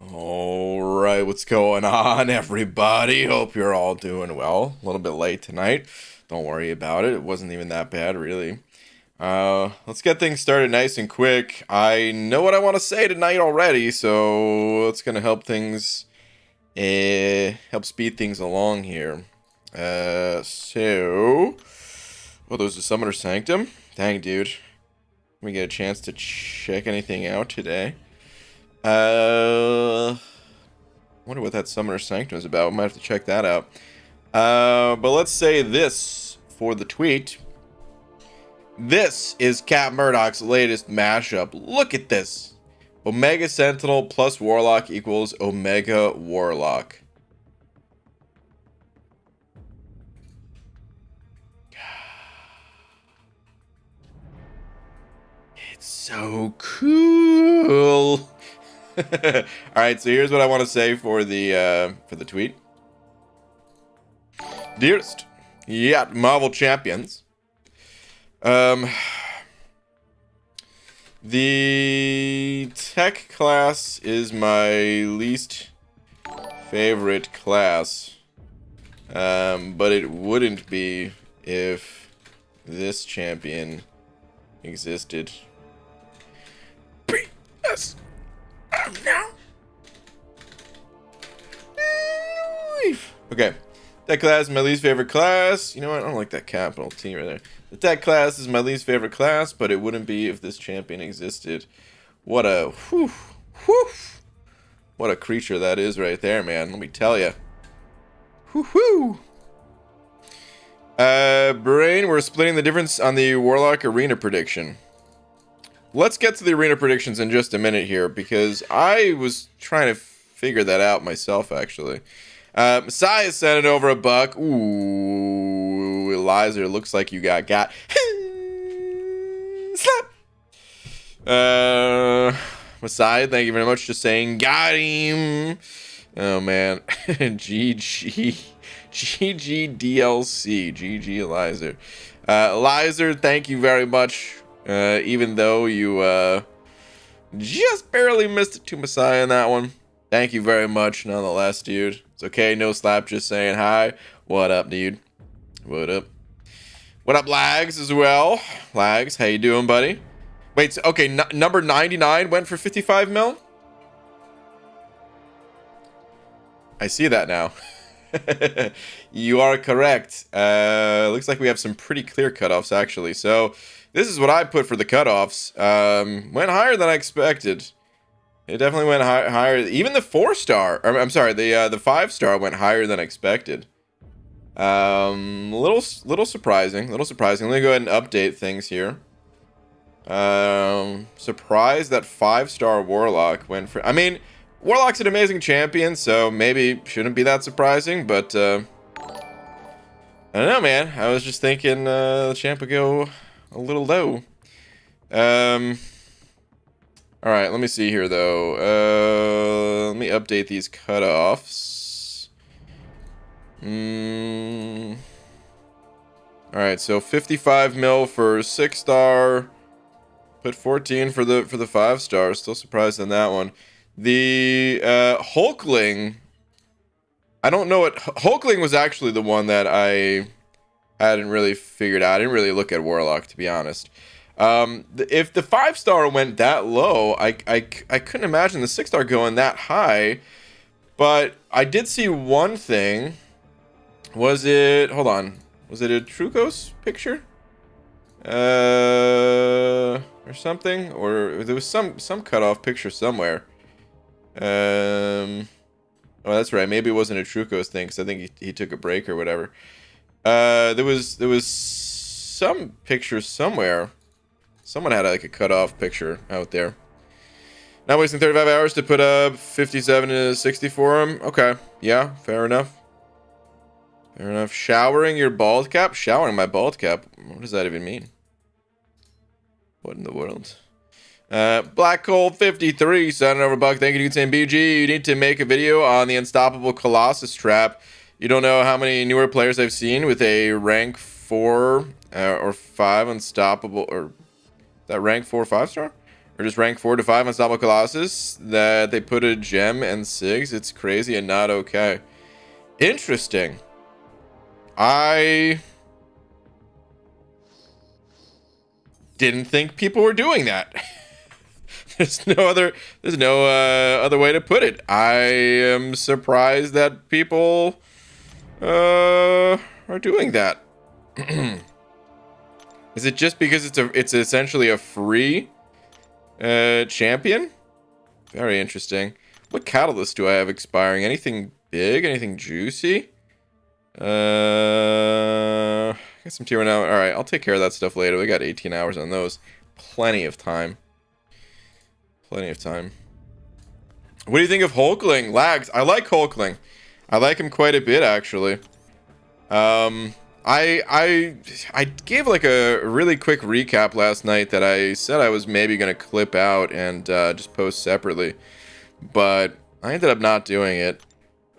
All right, what's going on, everybody? Hope you're all doing well. A little bit late tonight. Don't worry about it. It wasn't even that bad, really. Let's get things started nice and quick. I know what I want to say tonight already, so it's gonna help things, help speed things along here. Oh, there's a Summoner Sanctum. Dang, dude. We get a chance to check anything out today. Wonder what that Summoner Sanctum is about. Might have to check that out. But let's say this for the tweet. This is Cat Murdoch's latest mashup. Look at this. Omega Sentinel plus Warlock equals Omega Warlock. It's so cool. All right, so here's what I want to say for the tweet. Dearest, yeah, Marvel Champions. The tech class is my least favorite class. But it wouldn't be if this champion existed. Yes. Now. Okay. Tech class is my least favorite class. You know what? I don't like that capital T right there. The tech class is my least favorite class, but it wouldn't be if this champion existed. What a what a creature that is right there, man. Let me tell you. Brain, we're splitting the difference on the Warlock arena prediction. Let's get to the arena predictions in just a minute here, because I was trying to figure that out myself, actually. Messiah sent it over $1. Ooh, Eliza, looks like you got. Slap. Messiah, thank you very much for saying got him. Oh, man. GG DLC. GG, Eliza. Eliza, thank you very much. Even though you just barely missed it to Messiah in that one. Thank you very much nonetheless, dude. It's okay, no slap, just saying hi. What up, dude? What up? What up, Lags, as well? Lags, how you doing, buddy? Wait, so, okay, number 99 went for 55 mil? I see that now. You are correct. Looks like we have some pretty clear cutoffs, actually. So, this is what I put for the cutoffs. Went higher than I expected. It definitely went higher. Even the 4-star, or, I'm sorry, the 5-star went higher than expected. Little surprising. Little surprising. Let me go ahead and update things here. Surprised that 5-star Warlock went for. I mean, Warlock's an amazing champion, so maybe shouldn't be that surprising. But I don't know, man. I was just thinking the champ would go a little low. All right, let me see here, though. Let me update these cutoffs. All right, so 55 mil for 6-star. Put 14 for the 5-star. Still surprised on that one. The Hulkling. I don't know what Hulkling was actually the one that I hadn't really figured out. I didn't really look at Warlock, to be honest. If the 5-star went that low, I couldn't imagine the 6-star going that high. But I did see one thing. Was it? Hold on. Was it a Trucos picture? Or something? Or there was some cutoff picture somewhere. Oh, that's right. Maybe it wasn't a Trucos thing, because I think he took a break or whatever. There was some picture somewhere. Someone had like a cutoff picture out there. Not wasting 35 hours to put up 57 to 60 for him. Okay, yeah, fair enough. Fair enough. Showering your bald cap? Showering my bald cap? What does that even mean? What in the world? Black Coal 53 sending over $1. Thank you, dude. Saying BG, you need to make a video on the unstoppable Colossus trap. You don't know how many newer players I've seen with a rank 4 or 5 unstoppable, or that rank 4 5-star? or just rank 4 to 5 on Unstoppable Colossus, that they put a gem and SIGs. It's crazy and not okay. Interesting. I didn't think people were doing that. There's no other way to put it. I am surprised that people are doing that. Is it just because it's essentially a free champion? Very interesting. What catalyst do I have expiring? Anything big? Anything juicy? Got some tier 1 now. All right, I'll take care of that stuff later. We got 18 hours on those. Plenty of time. Plenty of time. What do you think of Hulkling? Lags. I like Hulkling. I like him quite a bit, actually. I gave like a really quick recap last night that I said I was maybe going to clip out and just post separately. But I ended up not doing it.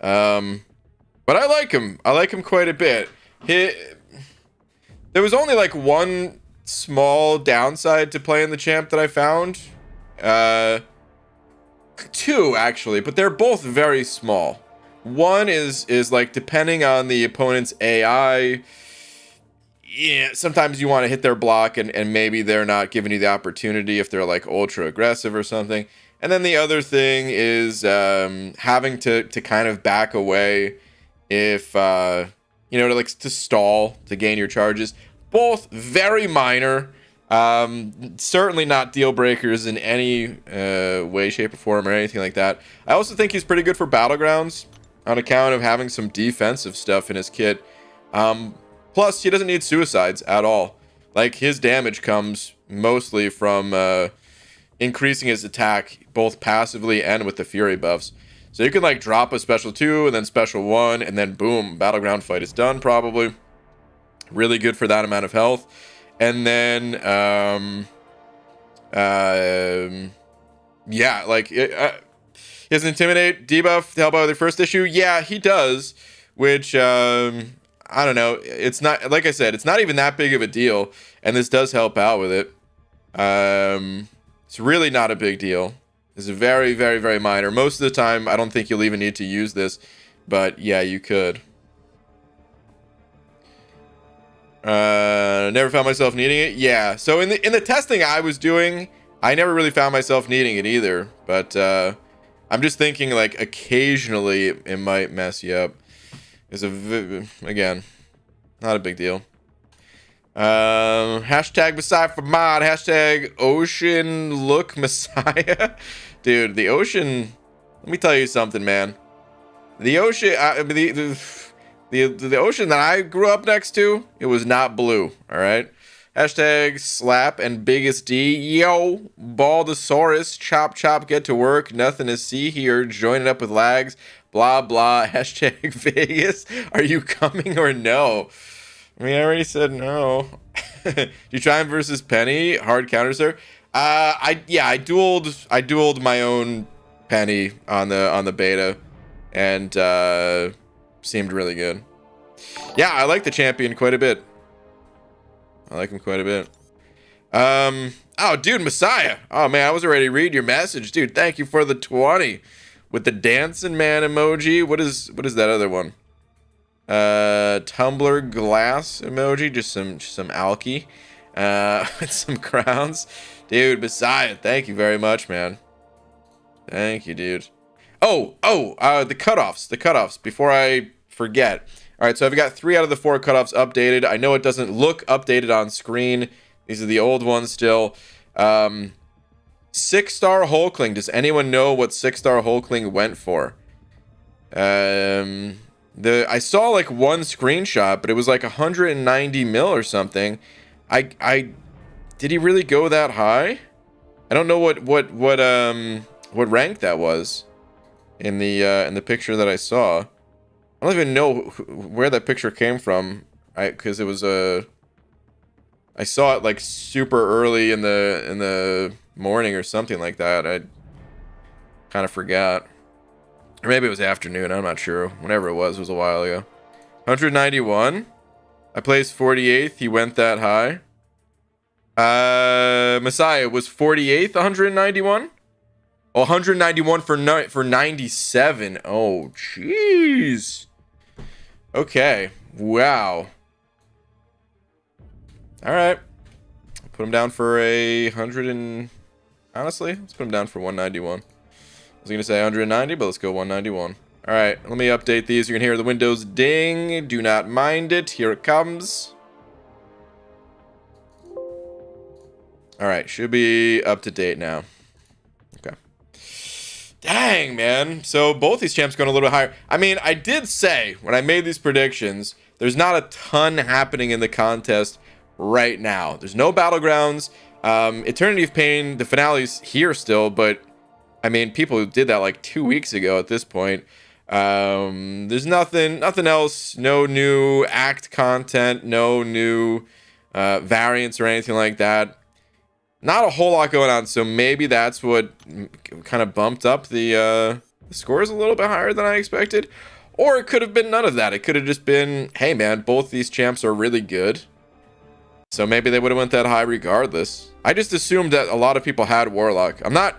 But I like him. I like him quite a bit. There was only like one small downside to playing the champ that I found. Two actually, but they're both very small. One is like depending on the opponent's AI. Yeah, sometimes you want to hit their block and maybe they're not giving you the opportunity if they're like ultra aggressive or something. And then the other thing is having to kind of back away if to stall to gain your charges. Both very minor. Certainly not deal breakers in any way, shape, or form or anything like that. I also think he's pretty good for Battlegrounds on account of having some defensive stuff in his kit. Plus, he doesn't need suicides at all. Like, his damage comes mostly from increasing his attack both passively and with the Fury buffs. So you can like drop a special 2 and then special 1 and then boom, Battleground fight is done probably. Really good for that amount of health. And then, yeah, like, he has an Intimidate debuff to help out with the first issue. Yeah, he does, which, I don't know. It's not, like I said, it's not even that big of a deal, and this does help out with it. It's really not a big deal. It's very, very, very minor. Most of the time, I don't think you'll even need to use this, but yeah, you could. Never found myself needing it. Yeah. So in the testing I was doing, I never really found myself needing it either. But I'm just thinking like occasionally it might mess you up. Again, not a big deal. Hashtag Messiah for mod. Hashtag Ocean Look Messiah. Dude, the ocean. Let me tell you something, man. The ocean. The ocean that I grew up next to, it was not blue, all right? Hashtag slap and biggest D. Yo, Baldosaurus, chop, chop, get to work. Nothing to see here. Join it up with lags. Blah, blah. Hashtag Vegas. Are you coming or no? I mean, I already said no. You try him versus Penny. Hard counter, sir. I dueled my own Penny on the beta. And, seemed really good. Yeah, I like the champion quite a bit. I like him quite a bit. Oh, dude, Messiah. Oh, man, I was already reading your message. Dude, thank you for the 20. With the dancing man emoji. What is that other one? Tumbler glass emoji. Just some alky. With some crowns. Dude, Messiah, thank you very much, man. Thank you, dude. The cutoffs. The cutoffs. Before I forget. All right, so I've got 3 out of the 4 cutoffs updated. I know it doesn't look updated on screen. These are the old ones still. 6-star Hulkling. Does anyone know what 6-star Hulkling went for? I saw like one screenshot, but it was like 190 mil or something. Did he really go that high? I don't know what rank that was in the picture that I saw. I don't even know where that picture came from, because it was I saw it like super early in the morning or something like that. I kind of forgot, or maybe it was afternoon. I'm not sure. Whenever it was a while ago. 191. I placed 48th. He went that high. Messiah was 48th, 191. Oh, 191 for 97. Oh, jeez. Okay. Wow. All right. Put him down for a 100 and... Honestly, let's put him down for 191. I was going to say 190, but let's go 191. All right, let me update these. You're going to hear the Windows ding. Do not mind it. Here it comes. All right, should be up to date now. Okay. Dang, man. So both these champs going a little bit higher. I mean, I did say when I made these predictions, there's not a ton happening in the contest right now. There's no Battlegrounds. Eternity of Pain, the finale's here still, but I mean, people did that like 2 weeks ago at this point. There's nothing else. No new act content, no new variants or anything like that. Not a whole lot going on, so maybe that's what kind of bumped up the scores a little bit higher than I expected. Or it could have been none of that. It could have just been, hey man, both these champs are really good. So maybe they would have went that high regardless. I just assumed that a lot of people had Warlock. I'm not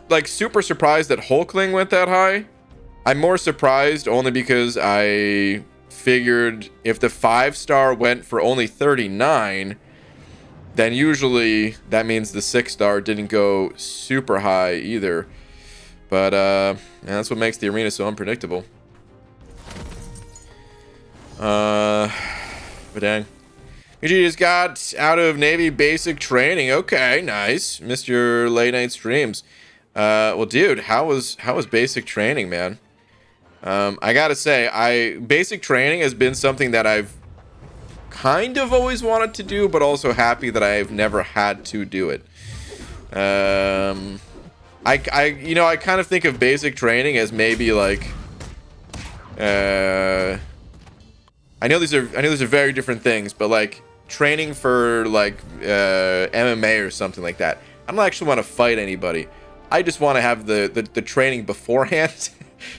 like super surprised that Hulkling went that high. I'm more surprised only because I figured if the 5-star went for only 39, then usually that means the 6-star didn't go super high either. But man, that's what makes the arena so unpredictable. But dang. You just got out of Navy basic training. Okay, nice. Missed your late night streams. Well, dude, how was basic training, man? I gotta say, basic training has been something that I've kind of always wanted to do, but also happy that I've never had to do it. I kind of think of basic training as maybe like, I know these are very different things, but like training for like MMA or something like that. I don't actually want to fight anybody. I just want to have the training beforehand.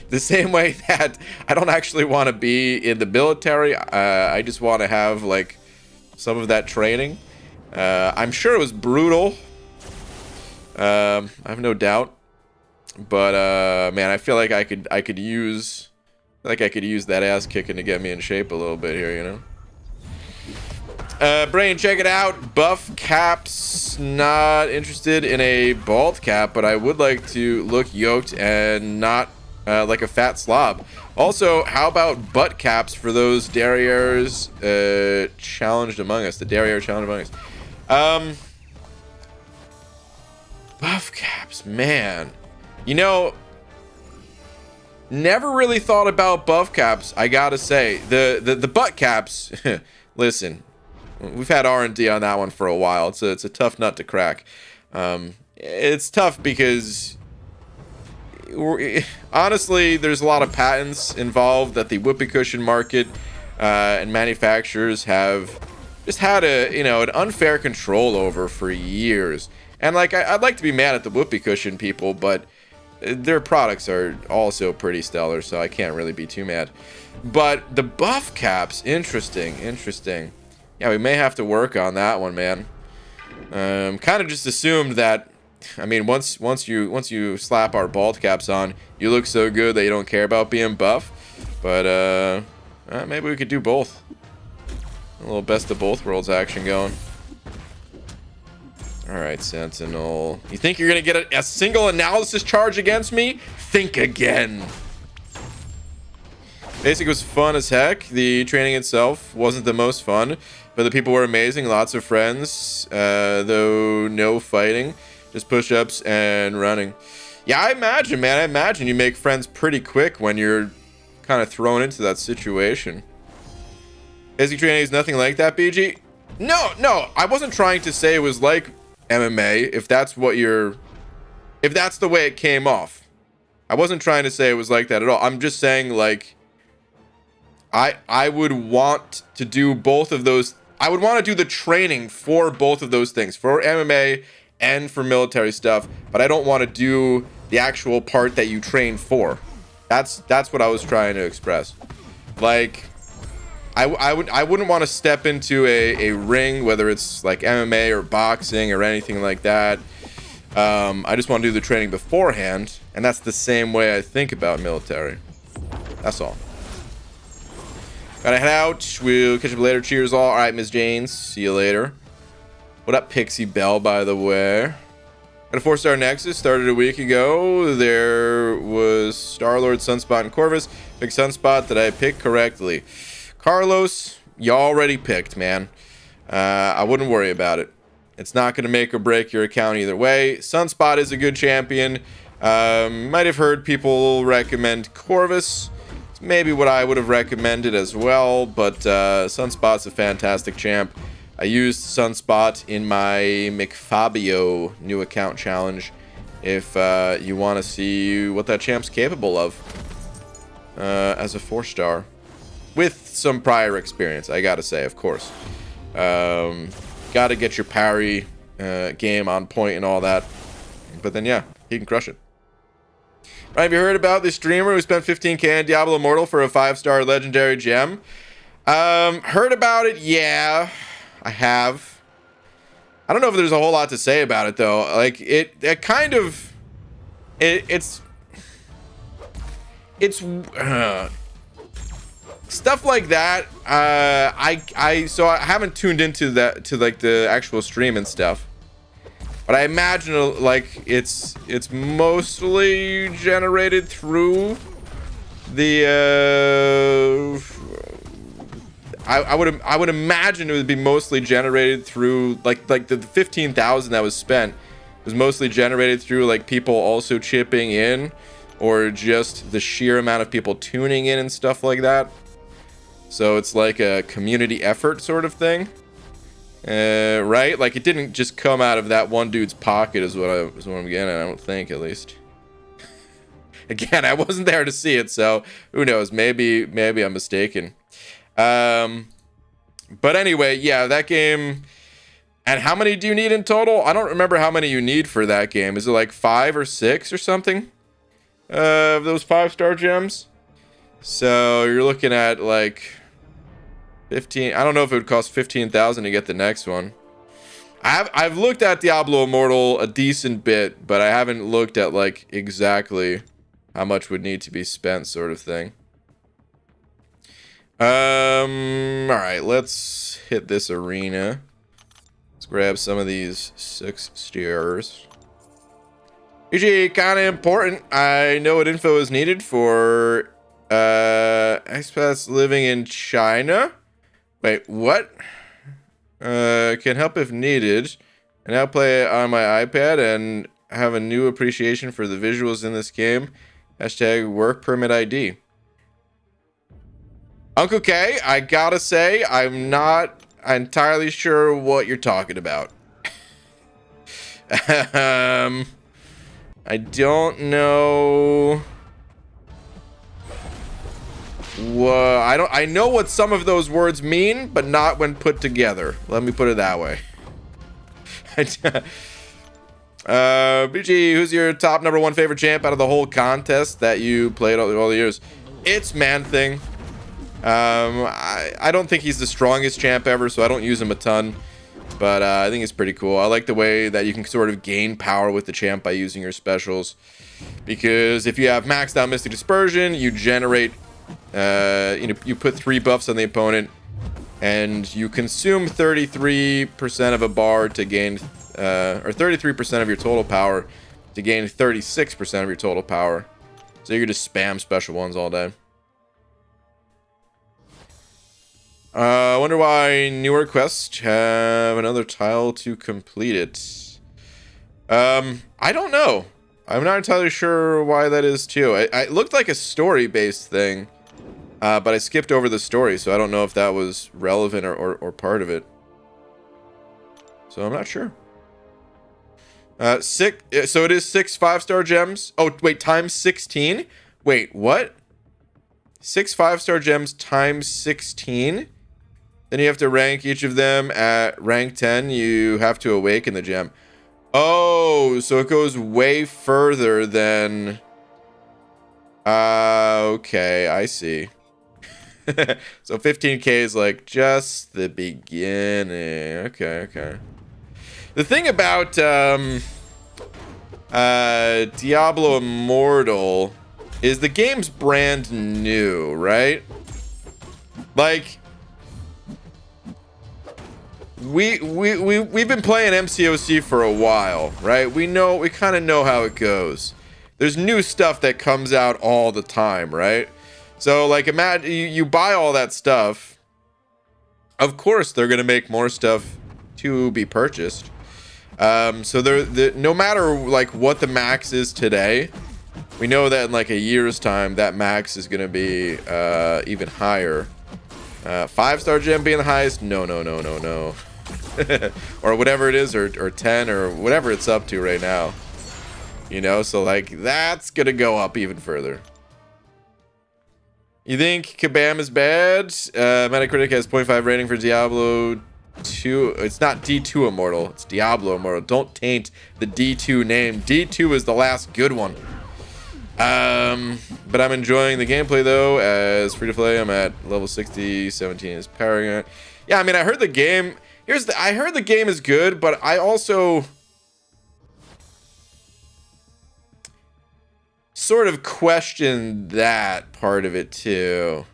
The same way that I don't actually want to be in the military. I just want to have like some of that training. I'm sure it was brutal. I have no doubt. But man, I feel like I could use that ass kicking to get me in shape a little bit here, you know. Brain, check it out. Buff caps. Not interested in a bald cap, but I would like to look yoked and not like a fat slob. Also, how about butt caps for those derrieres challenged among us? The derriere challenged among us. Buff caps, man. You know, never really thought about buff caps. I gotta say, the butt caps. Listen, we've had R&D on that one for a while. It's a tough nut to crack. It's tough because honestly, there's a lot of patents involved that the whoopee cushion market and manufacturers have just had an unfair control over for years. And like, I'd like to be mad at the whoopee cushion people, but their products are also pretty stellar, so I can't really be too mad. But the buff caps, interesting. Yeah, we may have to work on that one, man. Kind of just assumed that, I mean, once you slap our bald caps on, you look so good that you don't care about being buff. But maybe we could do both. A little best of both worlds action going. Alright, Sentinel. You think you're gonna get a single analysis charge against me? Think again. Basic was fun as heck. The training itself wasn't the most fun, but the people were amazing. Lots of friends, though no fighting. Just push-ups and running. Yeah, I imagine, man. I imagine you make friends pretty quick when you're kind of thrown into that situation. Basic training is nothing like that, BG? No, I wasn't trying to say it was like MMA, if that's the way it came off. I wasn't trying to say it was like that at all. I'm just saying, like, I would want to do both of those. I would want to do the training for both of those things, for MMA and for military stuff, but I don't want to do the actual part that you train for. That's what I was trying to express. Like, I wouldn't want to step into a ring, whether it's like MMA or boxing or anything like that. I just want to do the training beforehand, and that's the same way I think about military. That's all. Gotta head out. We'll catch up later. Cheers all. All right, Ms. Janes. See you later. What up, Pixie Bell, by the way? Got a 4-star Nexus. Started a week ago. There was Star-Lord, Sunspot, and Corvus. Pick Sunspot. Did I pick correctly? Carlos, you already picked, man. I wouldn't worry about it. It's not going to make or break your account either way. Sunspot is a good champion. Might have heard people recommend Corvus. It's maybe what I would have recommended as well, but Sunspot's a fantastic champ. I used Sunspot in my McFabio new account challenge if you want to see what that champ's capable of as a 4-star. With some prior experience, I gotta say, of course. Gotta get your parry game on point and all that. But then, yeah, he can crush it. Right, have you heard about this streamer who spent 15k on Diablo Immortal for a 5-star legendary gem? Heard about it, yeah. I have. I don't know if there's a whole lot to say about it, though. Like, it kind of... It's stuff like that. So I haven't tuned into that, to like the actual stream and stuff, but I imagine like it's mostly generated through the I would imagine it would be mostly generated through like the 15,000 that was spent was mostly generated through like people also chipping in, or just the sheer amount of people tuning in and stuff like that. So it's like a community effort sort of thing, right? Like it didn't just come out of that one dude's pocket, is what I'm getting at. I don't think, at least. Again, I wasn't there to see it, so who knows? Maybe I'm mistaken. But anyway, yeah, that game. And how many do you need in total? I don't remember how many you need for that game. Is it like 5 or 6 or something? Of those 5-star gems? So you're looking at like 15. I don't know if it would cost 15,000 to get the next one. I've looked at Diablo Immortal a decent bit, but I haven't looked at like exactly how much would need to be spent, sort of thing. All right, let's hit this arena. Let's grab some of these 6 stars. Usually kind of important. I know what info is needed for expats living in China. Wait, what? Can help if needed. I now play it on my iPad and have a new appreciation for the visuals in this game. Hashtag work permit ID. Uncle K, I gotta say, I'm not entirely sure what you're talking about. I don't know. I know what some of those words mean, but not when put together. Let me put it that way. BG, who's your top #1 favorite champ out of the whole contest that you played all the years? It's Man-Thing. I don't think he's the strongest champ ever, so I don't use him a ton. But I think it's pretty cool. I like the way that you can sort of gain power with the champ by using your specials. Because if you have maxed out Mystic Dispersion, you generate, you put 3 buffs on the opponent, and you consume 33% of a bar to gain, or 33% of your total power to gain 36% of your total power. So you can just spam special ones all day. I wonder why newer quests have another tile to complete it. I don't know. I'm not entirely sure why that is too. It looked like a story-based thing, but I skipped over the story, so I don't know if that was relevant or part of it. So I'm not sure. So it is 6 5-star gems. Oh, wait, times 16? Wait, what? 6 5-star gems times 16? Then you have to rank each of them at rank 10. You have to awaken the gem. Oh, so it goes way further than... okay, I see. So 15K is like just the beginning. Okay. The thing about Diablo Immortal is the game's brand new, right? Like, we've been playing MCOC for a while, right? We kind of know how it goes. There's new stuff that comes out all the time, right? So like, imagine you buy all that stuff. Of course, they're gonna make more stuff to be purchased. So no matter like what the max is today, we know that in like a year's time, that max is gonna be even higher. 5-star gem being the highest? No. Or whatever it is, or 10, or whatever it's up to right now. You know, so like that's gonna go up even further. You think Kabam is bad? Metacritic has 0.5 rating for Diablo 2. It's not D2 Immortal, it's Diablo Immortal. Don't taint the D2 name. D2 is the last good one. But I'm enjoying the gameplay though. As free to play, I'm at level 60. 17 is powering it. Yeah, I mean, I heard the game. I heard the game is good, but I also sort of question that part of it too.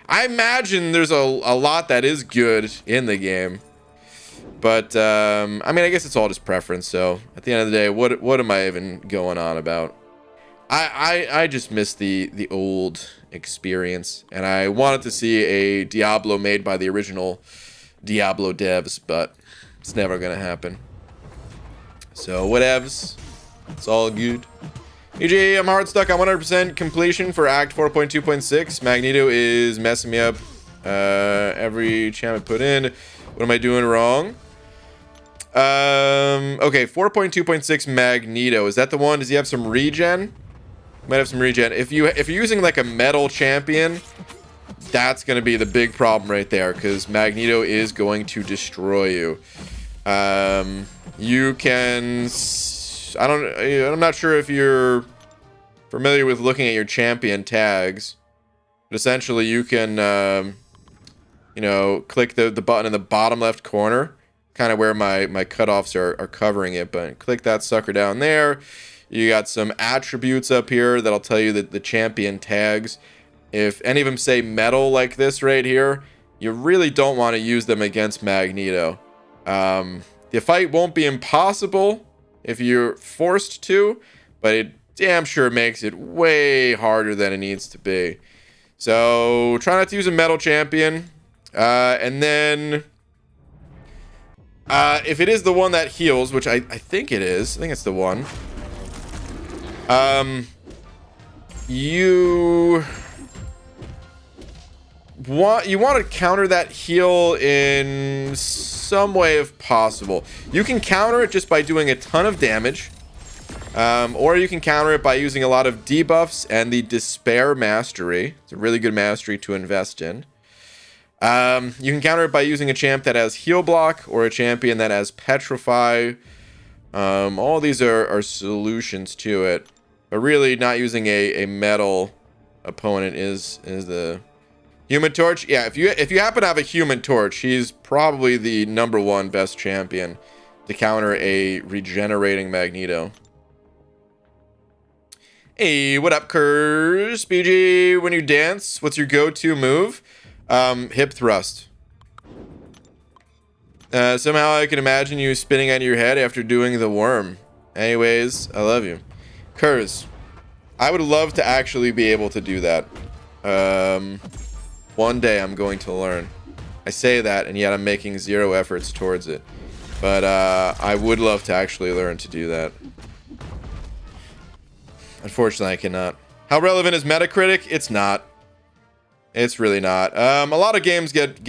I imagine there's a lot that is good in the game, but I mean, I guess it's all just preference. So at the end of the day, what am I even going on about? I just miss the old experience, and I wanted to see a Diablo made by the original Diablo devs, but it's never gonna happen. So whatevs, it's all good. EJ, I'm hard stuck on 100% completion for Act 4.2.6. Magneto is messing me up every champ I put in. What am I doing wrong? Okay, 4.2.6 Magneto. Is that the one? Does he have some regen? Might have some regen. If you're using like a metal champion, that's gonna be the big problem right there, because Magneto is going to destroy you. You can. I'm not sure if you're familiar with looking at your champion tags, but essentially you can, you know, click the button in the bottom left corner, kind of where my cutoffs are covering it, but click that sucker down there. You got some attributes up here that'll tell you that the champion tags. If any of them say metal like this right here, you really don't want to use them against Magneto. The fight won't be impossible if you're forced to, but it damn sure makes it way harder than it needs to be. So try not to use a metal champion. And then if it is the one that heals, which I think it is, I think it's the one. You want to counter that heal in some way if possible. You can counter it just by doing a ton of damage, or you can counter it by using a lot of debuffs and the Despair Mastery. It's a really good mastery to invest in. You can counter it by using a champ that has heal block or a champion that has petrify. All these are solutions to it, but really not using a metal opponent is the Human Torch. Yeah, if you happen to have a Human Torch, he's probably the #1 best champion to counter a regenerating Magneto. Hey, what up, Kurz? BG, when you dance, what's your go-to move? Hip thrust. Somehow I can imagine you spinning on your head after doing the worm. Anyways, I love you. Kurz, I would love to actually be able to do that. One day I'm going to learn. I say that, and yet I'm making zero efforts towards it. But I would love to actually learn to do that. Unfortunately, I cannot. How relevant is Metacritic? It's not. It's really not. A lot of games get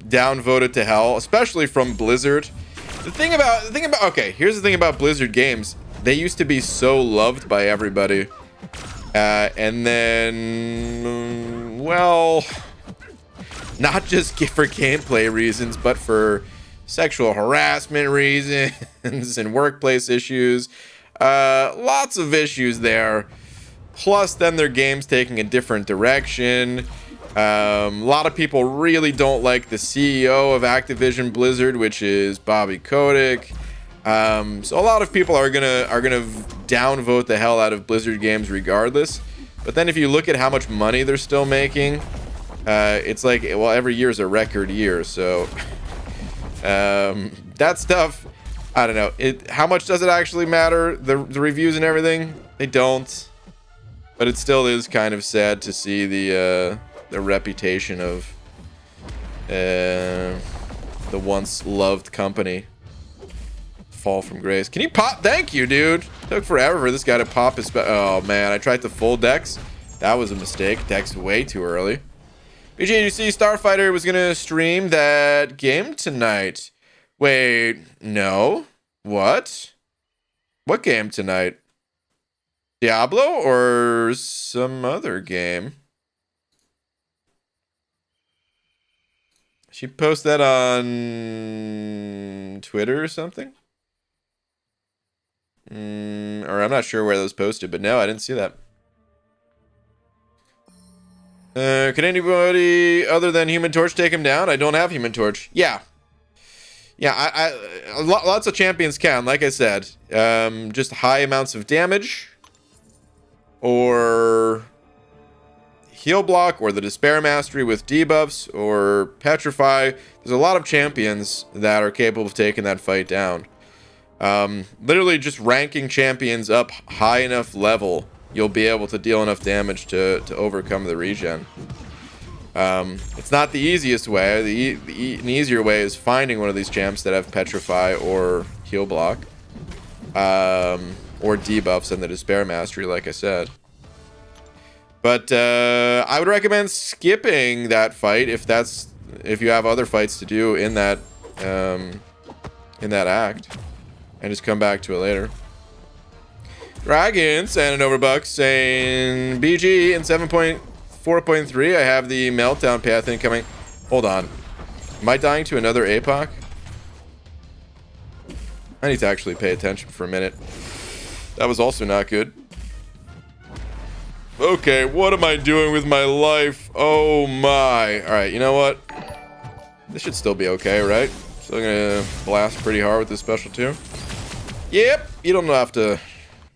downvoted to hell, especially from Blizzard. Okay, here's the thing about Blizzard games. They used to be so loved by everybody. And then, well, not just for gameplay reasons, but for sexual harassment reasons and workplace issues. Lots of issues there. Plus, then their game's taking a different direction. A lot of people really don't like the CEO of Activision Blizzard, which is Bobby Kotick. So a lot of people are gonna downvote the hell out of Blizzard games regardless. But then if you look at how much money they're still making, it's like, well, every year is a record year. So that stuff, I don't know. How much does it actually matter? The reviews and everything, they don't. But it still is kind of sad to see the reputation of the once loved company fall from grace. Can you pop? Thank you, dude. Took forever for this guy to pop his oh man, I tried to full Dex. That was a mistake. Dex way too early. BG, you see Starfighter was gonna stream that game tonight. Wait, no. What game tonight? Diablo or some other game? She posted that on Twitter or something? Or I'm not sure where those posted, but no, I didn't see that. Can anybody other than Human Torch take him down? I don't have Human Torch. Yeah. Yeah, lots of champions can, like I said. Just high amounts of damage. Or heal block, or the Despair Mastery with debuffs, or Petrify. There's a lot of champions that are capable of taking that fight down. Literally just ranking champions up high enough level, you'll be able to deal enough damage to overcome the regen. It's not the easiest way. An easier way is finding one of these champs that have Petrify or heal block. Or debuffs and the Despair Mastery, like I said. But I would recommend skipping that fight if you have other fights to do in that act, and just come back to it later. Dragon sending over bucks saying BG in 7.4.3 I have the meltdown path incoming. Hold on, am I dying to another APOC? I need to actually pay attention for a minute. That was also not good. Okay, what am I doing with my life? Oh my. Alright, you know what? This should still be okay, right? Still gonna blast pretty hard with this special too. Yep, you don't have to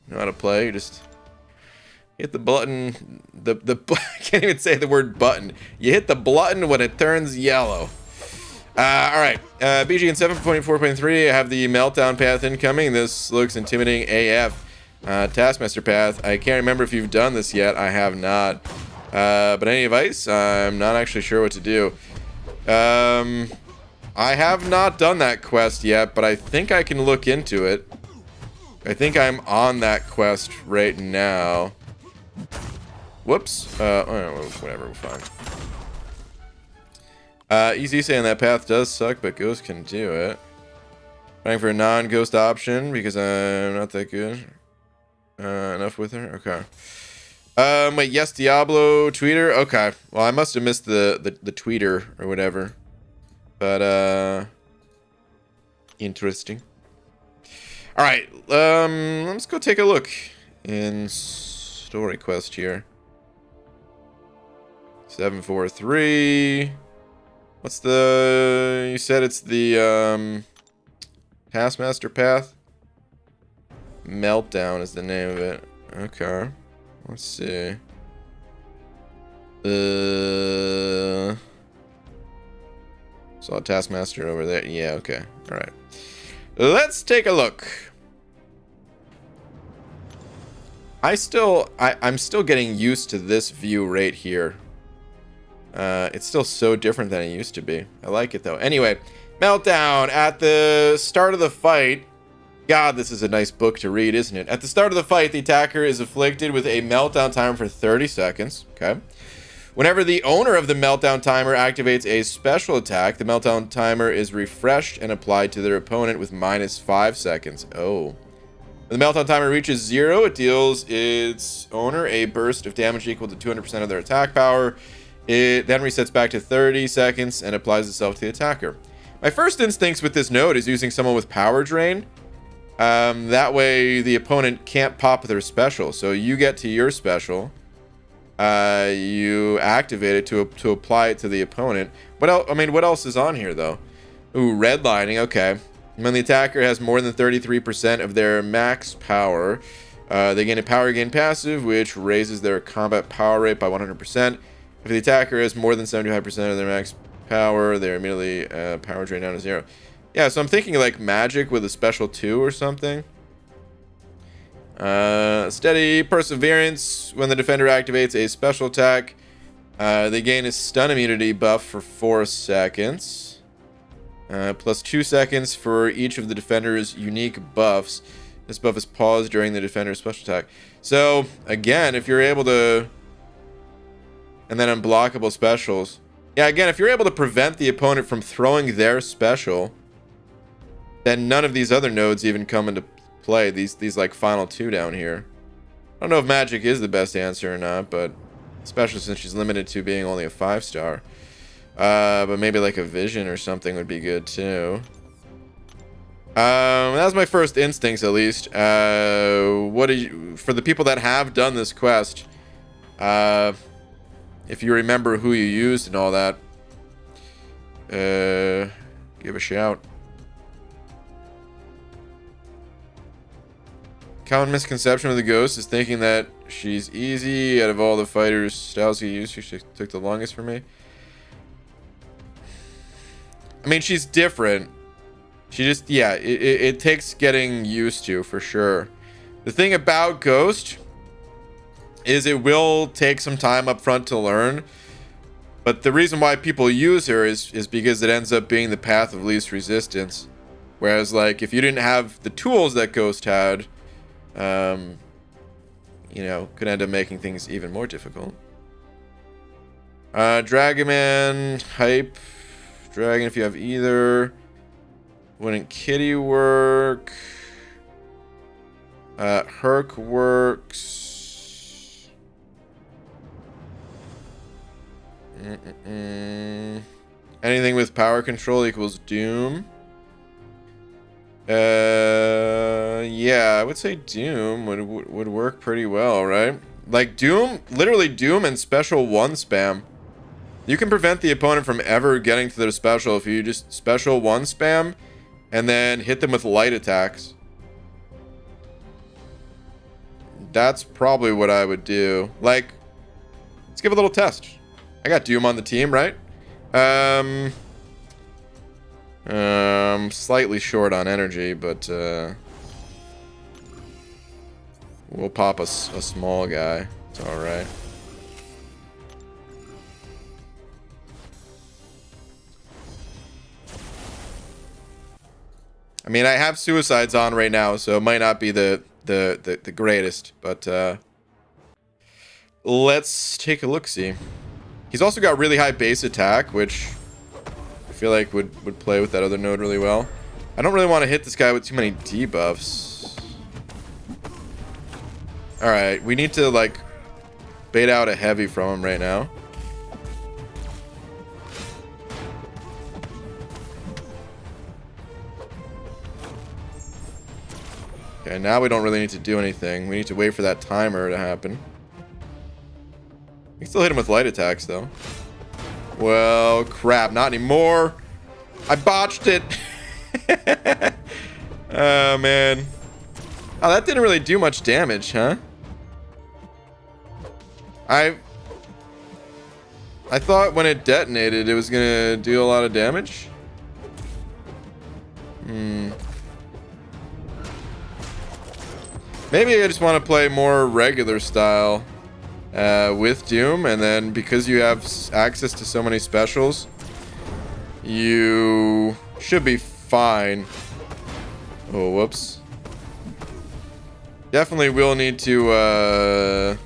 know how to play. You just hit the button. I can't even say the word button. You hit the button when it turns yellow. Alright, BG in 7.4.3, I have the meltdown path incoming. This looks intimidating AF. Taskmaster path, I can't remember if you've done this yet. I have not. But any advice? I'm not actually sure what to do. I have not done that quest yet, but I think I can look into it. I think I'm on that quest right now. Whoops. Whatever, we're fine. Easy saying that path does suck, but Ghost can do it. Trying for a non-Ghost option because I'm not that good. Enough with her? Okay. Wait, yes, Diablo tweeter? Okay. Well, I must have missed the tweeter or whatever. But, interesting. Alright, let's go take a look in story quest here. 743. What's the... You said it's the, Taskmaster path? Meltdown is the name of it. Okay. Let's see. Saw a Taskmaster over there. Yeah, okay. Alright. Let's take a look. I'm still getting used to this view right here. It's still so different than it used to be. I like it though. Anyway, Meltdown at the start of the fight. God, this is a nice book to read, isn't it? At the start of the fight, the attacker is afflicted with a meltdown timer for 30 seconds. Okay. Whenever the owner of the meltdown timer activates a special attack, the meltdown timer is refreshed and applied to their opponent with -5 seconds. Oh. When the meltdown timer reaches 0, it deals its owner a burst of damage equal to 200% of their attack power. It then resets back to 30 seconds and applies itself to the attacker. My first instincts with this node is using someone with power drain. That way the opponent can't pop their special. So you get to your special. you activate it to apply it to the opponent. What else? I mean, what else is on here though? Ooh, redlining. Okay. When the attacker has more than 33% of their max power, they gain a power gain passive, which raises their combat power rate by 100%. If the attacker has more than 75% of their max power, they're immediately power drain down to 0. Yeah, so I'm thinking like magic with a special 2 or something. Steady perseverance. When the defender activates a special attack, they gain a stun immunity buff for 4 seconds. Plus 2 seconds for each of the defender's unique buffs. This buff is paused during the defender's special attack. So, again, if you're able to... And then unblockable specials. Yeah, again, if you're able to prevent the opponent from throwing their special, then none of these other nodes even come into play. These like final 2 down here. I don't know if magic is the best answer or not, but especially since she's limited to being only a 5-star. But maybe like a vision or something would be good too. That was my first instincts, at least. What do you, for the people that have done this quest, if you remember who you used and all that, give a shout. Common misconception of the ghost is thinking that she's easy. Out of all the fighters styles you used, she took the longest for me. I mean, she's different. She just, yeah, it takes getting used to, for sure. The thing about Ghost is it will take some time up front to learn. But the reason why people use her is because it ends up being the path of least resistance. Whereas, like, if you didn't have the tools that Ghost had, you know, could end up making things even more difficult. Dragonman, hype. Dragon, if you have either. Wouldn't Kitty work? Herc works. Anything with power control equals Doom. Yeah, I would say Doom would work pretty well, right? Like Doom, literally Doom and special 1 spam. You can prevent the opponent from ever getting to their special if you just special 1 spam and then hit them with light attacks. That's probably what I would do. Like, let's give a little test. I got Doom on the team, right? Slightly short on energy, but we'll pop a small guy. It's all right. I mean, I have suicides on right now, so it might not be the greatest, but let's take a look-see. He's also got really high base attack, which I feel like would play with that other node really well. I don't really want to hit this guy with too many debuffs. Alright, we need to, like, bait out a heavy from him right now. Okay, now we don't really need to do anything. We need to wait for that timer to happen. We can still hit him with light attacks, though. Well, crap. Not anymore. I botched it. Oh, man. Oh, that didn't really do much damage, huh? I thought when it detonated, it was going to do a lot of damage. Maybe I just want to play more regular style with Doom, and then because you have access to so many specials, you should be fine. Oh, whoops. Definitely will need to,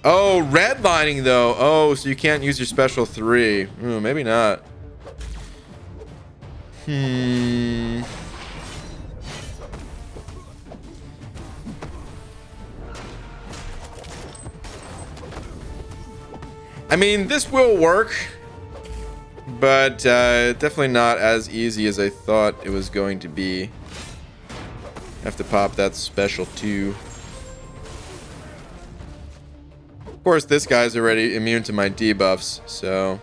Oh, redlining, though. Oh, so you can't use your special 3. Ooh, maybe not. I mean, this will work, but definitely not as easy as I thought it was going to be. Have to pop that special 2. Of course, this guy's already immune to my debuffs, so...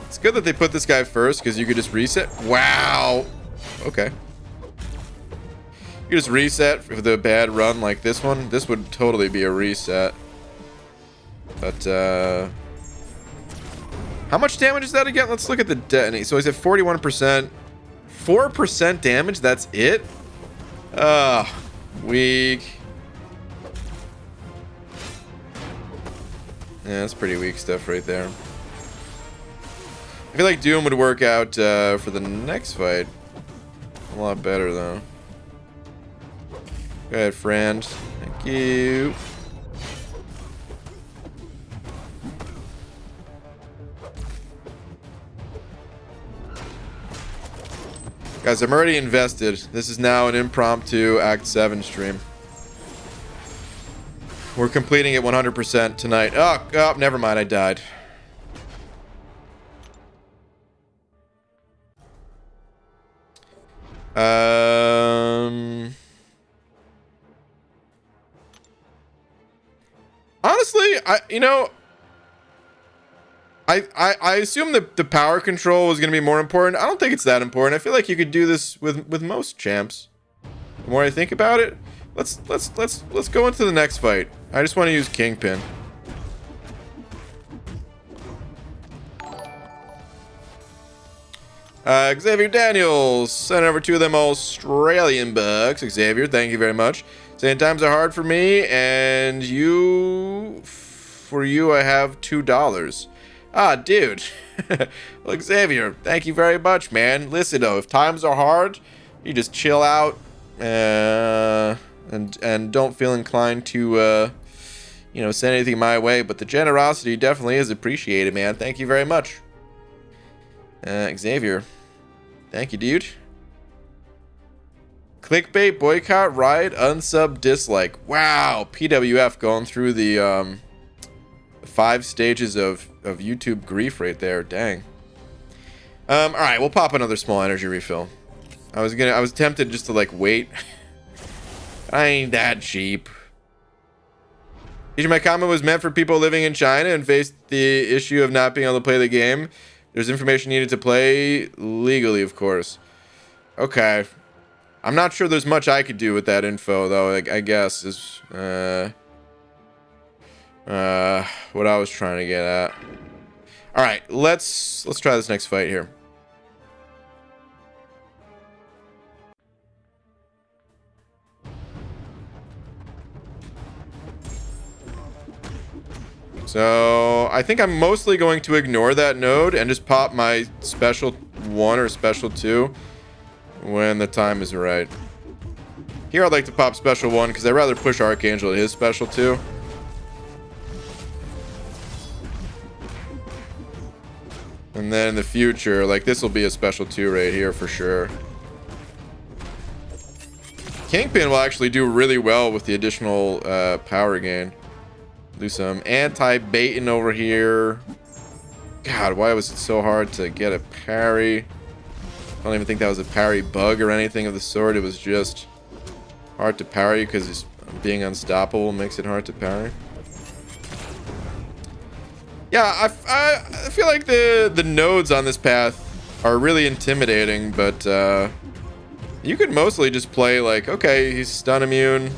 It's good that they put this guy first, because you could just reset. Wow! Okay. You just reset with a bad run like this one. This would totally be a reset. But, how much damage is that again? Let's look at the detonate. So he's at 41%. 4% damage? That's it? Weak. Yeah, that's pretty weak stuff right there. I feel like Doom would work out for the next fight a lot better, though. Go ahead, friend. Thank you. Guys, I'm already invested. This is now an Impromptu Act 7 stream. We're completing it 100% tonight. Oh, never mind. I died. Honestly, I assume that the power control is going to be more important. I don't think it's that important. I feel like you could do this with most champs. The more I think about it, let's go into the next fight. I just want to use Kingpin. Xavier Daniels sent over 2 of them Australian bucks. Xavier, thank you very much. Saying times are hard for me, and for you I have $2. Ah, dude. Well, Xavier, thank you very much, man. Listen, though, if times are hard, you just chill out, and don't feel inclined to, send anything my way. But the generosity definitely is appreciated, man. Thank you very much. Xavier, thank you, dude. Clickbait, boycott, riot, unsub, dislike. Wow, PWF going through the 5 stages of YouTube grief right there. Dang. All right, we'll pop another small energy refill. I was tempted just to like wait. I ain't that cheap. My comment was meant for people living in China and faced the issue of not being able to play the game. There's information needed to play legally, of course. Okay. I'm not sure there's much I could do with that info, though, I guess, is what I was trying to get at. All right, let's try this next fight here. So I think I'm mostly going to ignore that node and just pop my special 1 or special 2 when the time is right. Here I'd like to pop special 1 because I'd rather push Archangel at his special 2. And then in the future, like this will be a special 2 right here for sure. Kingpin will actually do really well with the additional power gain. Do some anti-baiting over here. God, why was it so hard to get a parry? I don't even think that was a parry bug or anything of the sort. It was just hard to parry because being unstoppable makes it hard to parry. Yeah, I feel like the nodes on this path are really intimidating, but you could mostly just play like, okay, he's stun immune.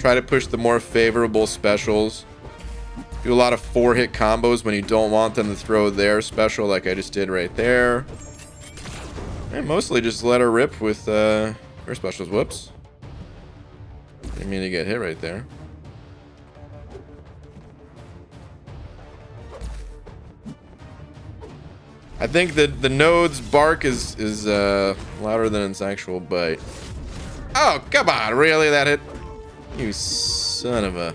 Try to push the more favorable specials. Do a lot of 4-hit combos when you don't want them to throw their special like I just did right there. And mostly just let her rip with her specials. Whoops. Didn't mean to get hit right there. I think that the node's bark is louder than its actual bite. Oh, come on. Really? That hit? You son of a...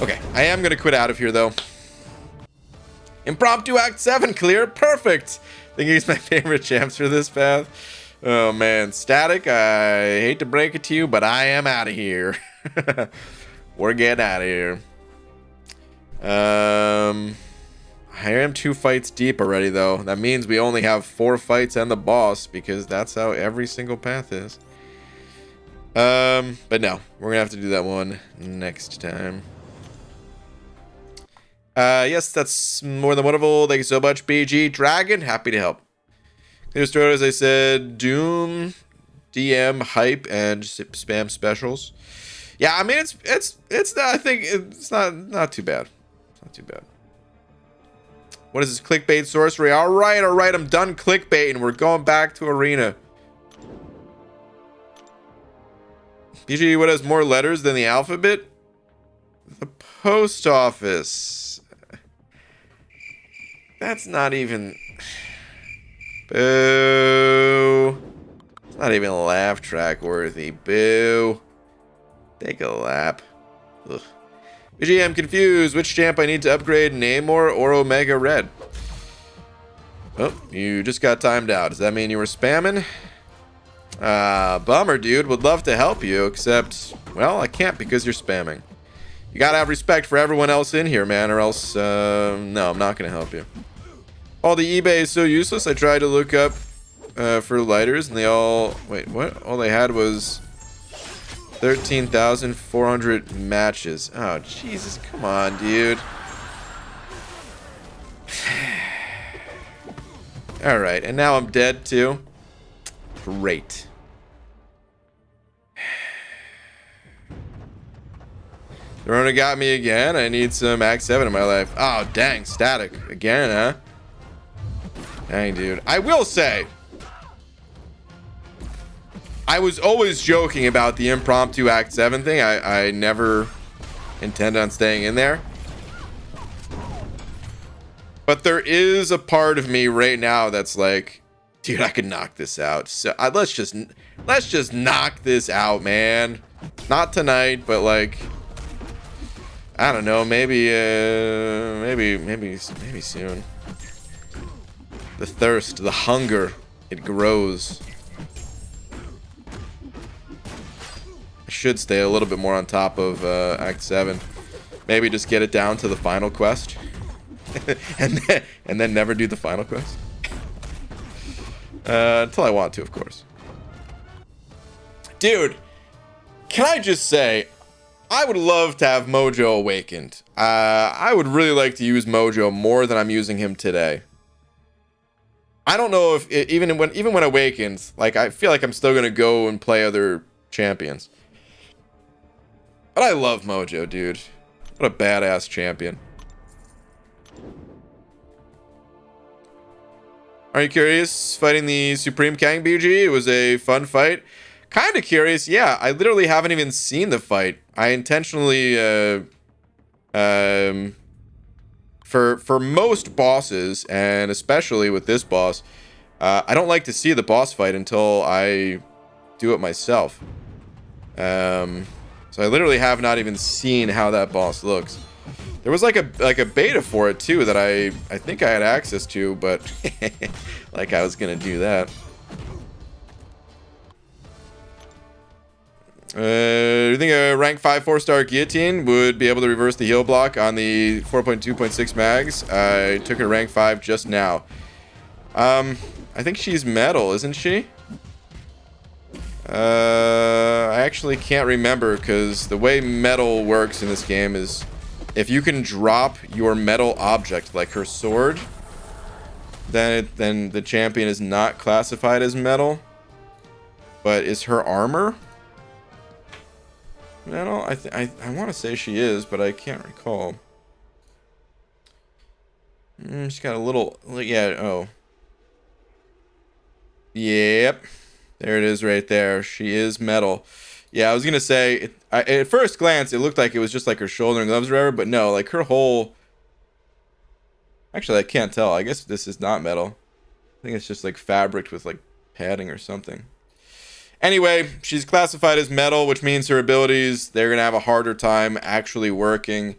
Okay, I am going to quit out of here, though. Impromptu Act 7 clear. Perfect. I think he's my favorite champs for this path. Oh, man. Static, I hate to break it to you, but I am out of here. We're getting out of here. I am 2 fights deep already, though. That means we only have 4 fights and the boss, because that's how every single path is. But no, we're gonna have to do that one next time. Yes, that's more than wonderful. Thank you so much, BG Dragon. Happy to help. Clear story, as I said, Doom, DM, hype, and spam specials. Yeah, I mean it's not. I think it's not too bad. It's not too bad. What is this clickbait sorcery? All right, I'm done clickbaiting. We're going back to arena. BG, what has more letters than the alphabet? The post office. That's not even... Boo. It's not even laugh track worthy. Boo. Take a lap. Ugh. BG, I'm confused. Which champ I need to upgrade? Namor or Omega Red? Oh, you just got timed out. Does that mean you were spamming? Bummer, dude. Would love to help you, except, well, I can't because you're spamming. You gotta have respect for everyone else in here, man, or else, no, I'm not gonna help you. All the eBay is so useless. I tried to look up, for lighters, and they all... Wait, what? All they had was 13,400 matches. Oh, Jesus, come on, dude. Alright, and now I'm dead, too. Great. The Rona got me again. I need some Act 7 in my life. Oh, dang. Static. Again, huh? Dang, dude. I will say, I was always joking about the Impromptu Act 7 thing. I never intend on staying in there. But there is a part of me right now that's like, dude, I could knock this out. So let's just knock this out, man. Not tonight, but like, I don't know, maybe soon. The thirst, the hunger, it grows. I should stay a little bit more on top of Act 7. Maybe just get it down to the final quest, and then never do the final quest. Until I want to, of course. Dude, can I just say, I would love to have Mojo awakened. I would really like to use Mojo more than I'm using him today. I don't know if even when awakened, like, I feel like I'm still gonna go and play other champions. But I love Mojo, dude. What a badass champion. Are you curious? Fighting the Supreme Kang, BG? It was a fun fight. Kind of curious. Yeah, I literally haven't even seen the fight. I intentionally, for most bosses, and especially with this boss, I don't like to see the boss fight until I do it myself. So I literally have not even seen how that boss looks. There was like a beta for it too that I think I had access to, but like I was gonna do that. Do you think a rank 5 4-star guillotine would be able to reverse the heal block on the 4.2.6 mags? I took a rank 5 just now. I think she's metal, isn't she? I actually can't remember, because the way metal works in this game is if you can drop your metal object, like her sword, then the champion is not classified as metal. But is her armor metal? I want to say she is, but I can't recall. She's got a little, yeah, oh. Yep. There it is right there. She is metal. Yeah, I was going to say, at first glance, it looked like it was just like her shoulder and gloves or whatever, but no, like her whole... Actually, I can't tell. I guess this is not metal. I think it's just like fabric with like padding or something. Anyway, she's classified as metal, which means her abilities, they're going to have a harder time actually working.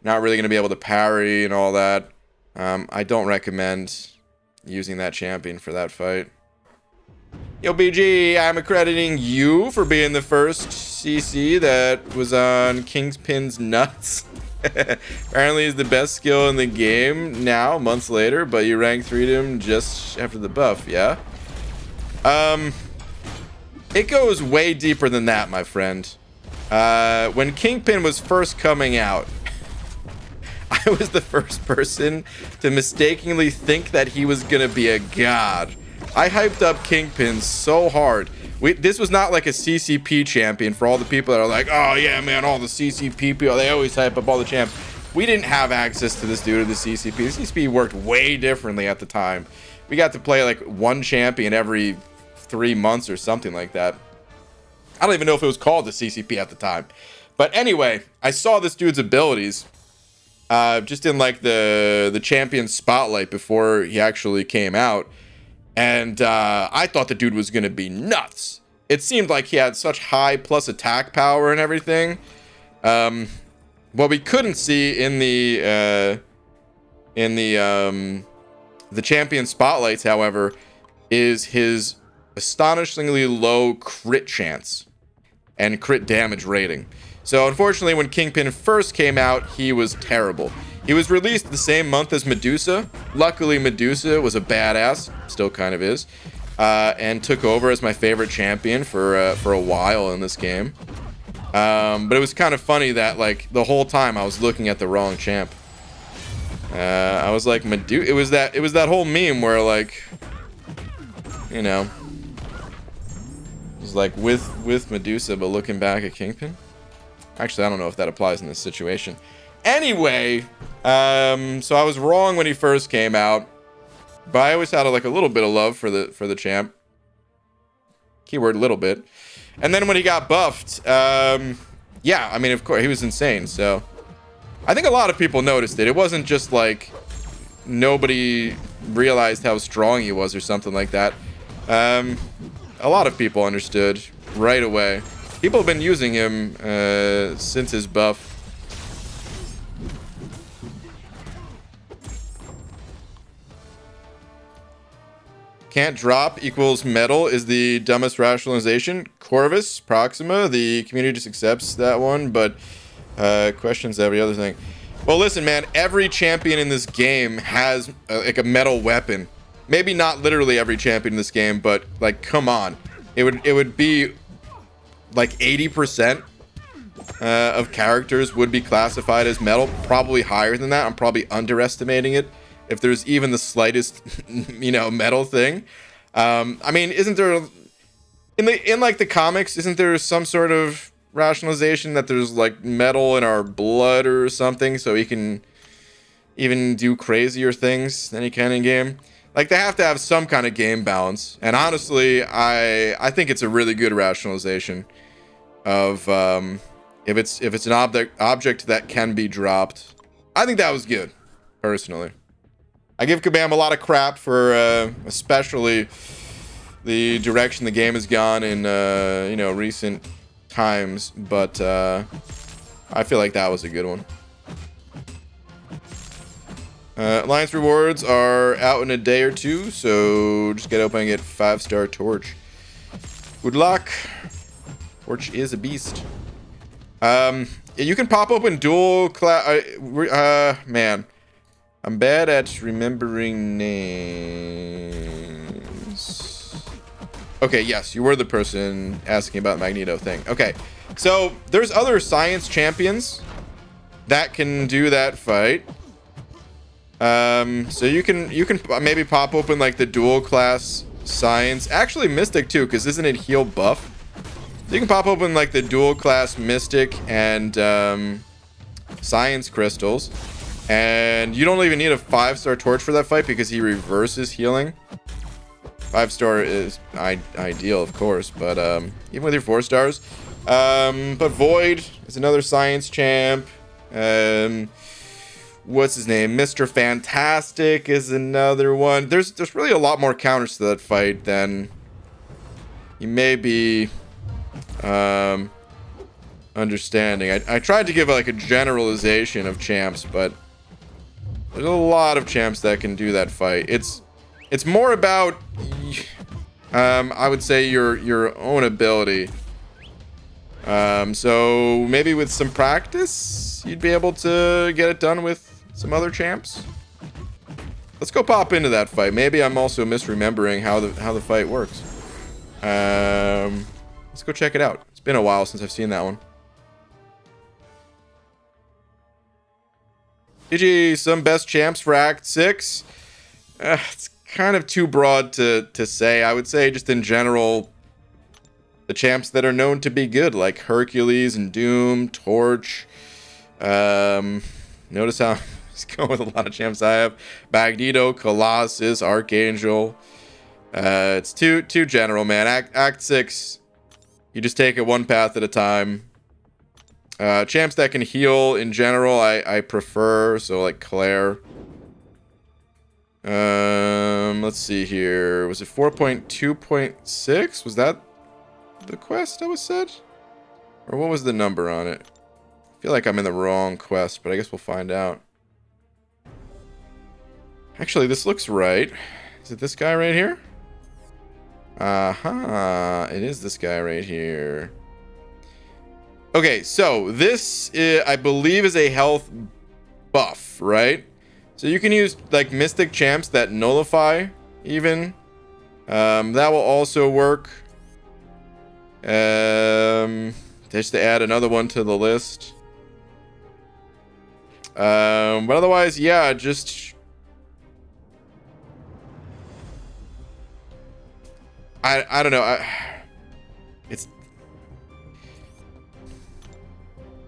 Not really going to be able to parry and all that. I don't recommend using that champion for that fight. Yo, BG, I'm accrediting you for being the first CC that was on Kingpin's nuts. Apparently he's the best skill in the game now, months later, but you rank 3'd him just after the buff, yeah? It goes way deeper than that, my friend. When Kingpin was first coming out, I was the first person to mistakenly think that he was gonna be a god. I hyped up Kingpin so hard. This was not like a CCP champion for all the people that are like, oh yeah, man, all the CCP people, they always hype up all the champs. We didn't have access to this dude or the CCP. The CCP worked way differently at the time. We got to play like one champion every 3 months or something like that. I don't even know if it was called the CCP at the time. But anyway, I saw this dude's abilities just in like the champion spotlight before he actually came out. And I thought the dude was going to be nuts. It seemed like he had such high plus attack power and everything. What we couldn't see in the champion spotlights, however, is his astonishingly low crit chance and crit damage rating. So unfortunately, when Kingpin first came out, he was terrible. He was released the same month as Medusa. Luckily, Medusa was a badass, still kind of is, and took over as my favorite champion for a while in this game. But it was kind of funny that like the whole time I was looking at the wrong champ. I was like Medusa. It was that whole meme where like, you know, it was like with Medusa, but looking back at Kingpin. Actually, I don't know if that applies in this situation. Anyway, so I was wrong when he first came out, but I always had like a little bit of love for the champ. Keyword little bit. And then when he got buffed, yeah, I mean, of course, he was insane. So I think a lot of people noticed it. It wasn't just like nobody realized how strong he was or something like that. A lot of people understood right away. People have been using him since his buff. Can't drop equals metal is the dumbest rationalization. Corvus, Proxima, the community just accepts that one, but questions every other thing. Well, listen, man, every champion in this game has like a metal weapon. Maybe not literally every champion in this game, but like, come on. It would be like 80% of characters would be classified as metal. Probably higher than that. I'm probably underestimating it. If there's even the slightest, you know, metal thing. I mean, isn't there in like the comics, isn't there some sort of rationalization that there's like metal in our blood or something, so he can even do crazier things than he can in game? Like, they have to have some kind of game balance. And honestly, I think it's a really good rationalization of if it's an object that can be dropped. I think that was good, personally. I give Kabam a lot of crap for especially the direction the game has gone in you know, recent times, but I feel like that was a good one. Alliance rewards are out in a day or two, so just get open and get 5-star Torch. Good luck. Torch is a beast. You can pop open dual class. Man, I'm bad at remembering names. Okay, yes, you were the person asking about Magneto thing. Okay, so there's other science champions that can do that fight. So you can maybe pop open like the dual class science. Actually, Mystic too, because isn't it heal buff? So you can pop open like the dual class Mystic and science crystals. And you don't even need a 5-star Torch for that fight because he reverses healing. 5-star is ideal, of course, but even with your 4 stars. But Void is another science champ. What's his name? Mr. Fantastic is another one. There's really a lot more counters to that fight than you may be understanding. I tried to give like a generalization of champs, but there's a lot of champs that can do that fight. It's more about I would say your own ability. So maybe with some practice, you'd be able to get it done with some other champs. Let's go pop into that fight. Maybe I'm also misremembering how the fight works. Let's go check it out. It's been a while since I've seen that one. GG, some best champs for Act 6. It's kind of too broad to say. I would say just in general, the champs that are known to be good, like Hercules and Doom, Torch. Notice how he's going with a lot of champs I have. Magneto, Colossus, Archangel. It's too general, man. Act 6, you just take it one path at a time. Champs that can heal in general, I prefer. So like Claire. Let's see here. Was it 4.2.6? Was that the quest that was said? Or what was the number on it? I feel like I'm in the wrong quest, but I guess we'll find out. Actually, this looks right. Is it this guy right here? It is this guy right here. Okay, so this, I believe, is a health buff, right? So you can use, like, Mystic Champs that nullify, even. That will also work. Just to add another one to the list. But otherwise, yeah, just... I don't know. It's...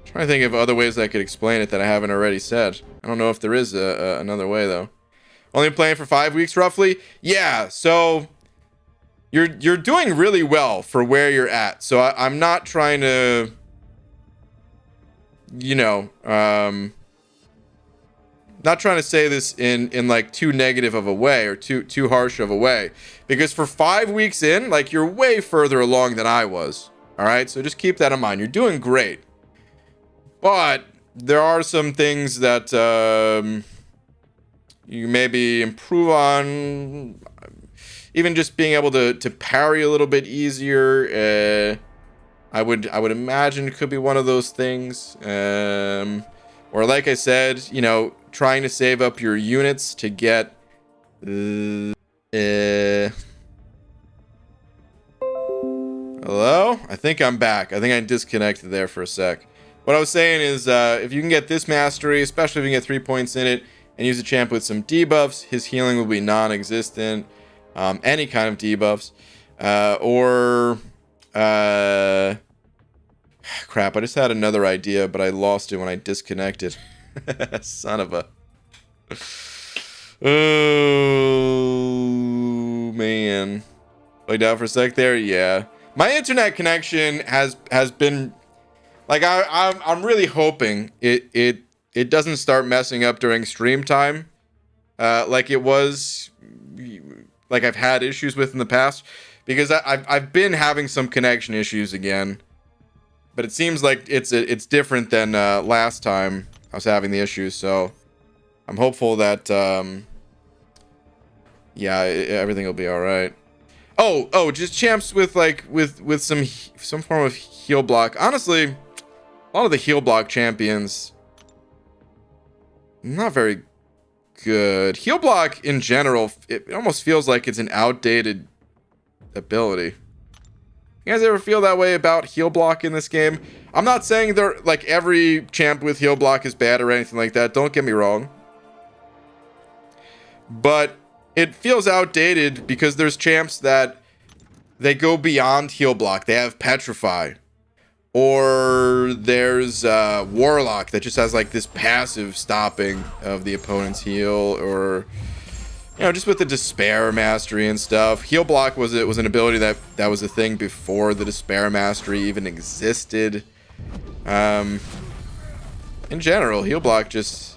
I'm trying to think of other ways I could explain it that I haven't already said. I don't know if there is another way, though. Only playing for 5 weeks, roughly? Yeah, so... You're doing really well for where you're at. So I'm not trying to... You know, not trying to say this in like too negative of a way or too harsh of a way, because for 5 weeks in, like, you're way further along than I was. All right, so just keep that in mind. You're doing great, but there are some things that you maybe improve on. Even just being able to parry a little bit easier. I would imagine it could be one of those things. Or like I said, you know, trying to save up your units to get... Hello? I think I'm back. I think I disconnected there for a sec. What I was saying is, if you can get this mastery, especially if you can get 3 points in it, and use a champ with some debuffs, his healing will be non-existent. Any kind of debuffs. Crap, I just had another idea, but I lost it when I disconnected. Son of a... Oh, man. Laid out for a sec there? Yeah. My internet connection has been... Like, I'm really hoping it doesn't start messing up during stream time. Like it was... Like I've had issues with in the past. Because I've been having some connection issues again. But it seems like it's different than last time I was having the issues. So I'm hopeful that yeah, everything will be all right. Oh, just champs with like with some form of heal block. Honestly, a lot of the heal block champions not very good. Heal block in general, it almost feels like it's an outdated ability. You guys ever feel that way about heal block in this game? I'm not saying they're like every champ with heal block is bad or anything like that. Don't get me wrong. But it feels outdated because there's champs that they go beyond heal block. They have petrify. Or there's Warlock that just has like this passive stopping of the opponent's heal, or you know, just with the Despair Mastery and stuff. Heal block was an ability that was a thing before the Despair Mastery even existed. In general, heal block just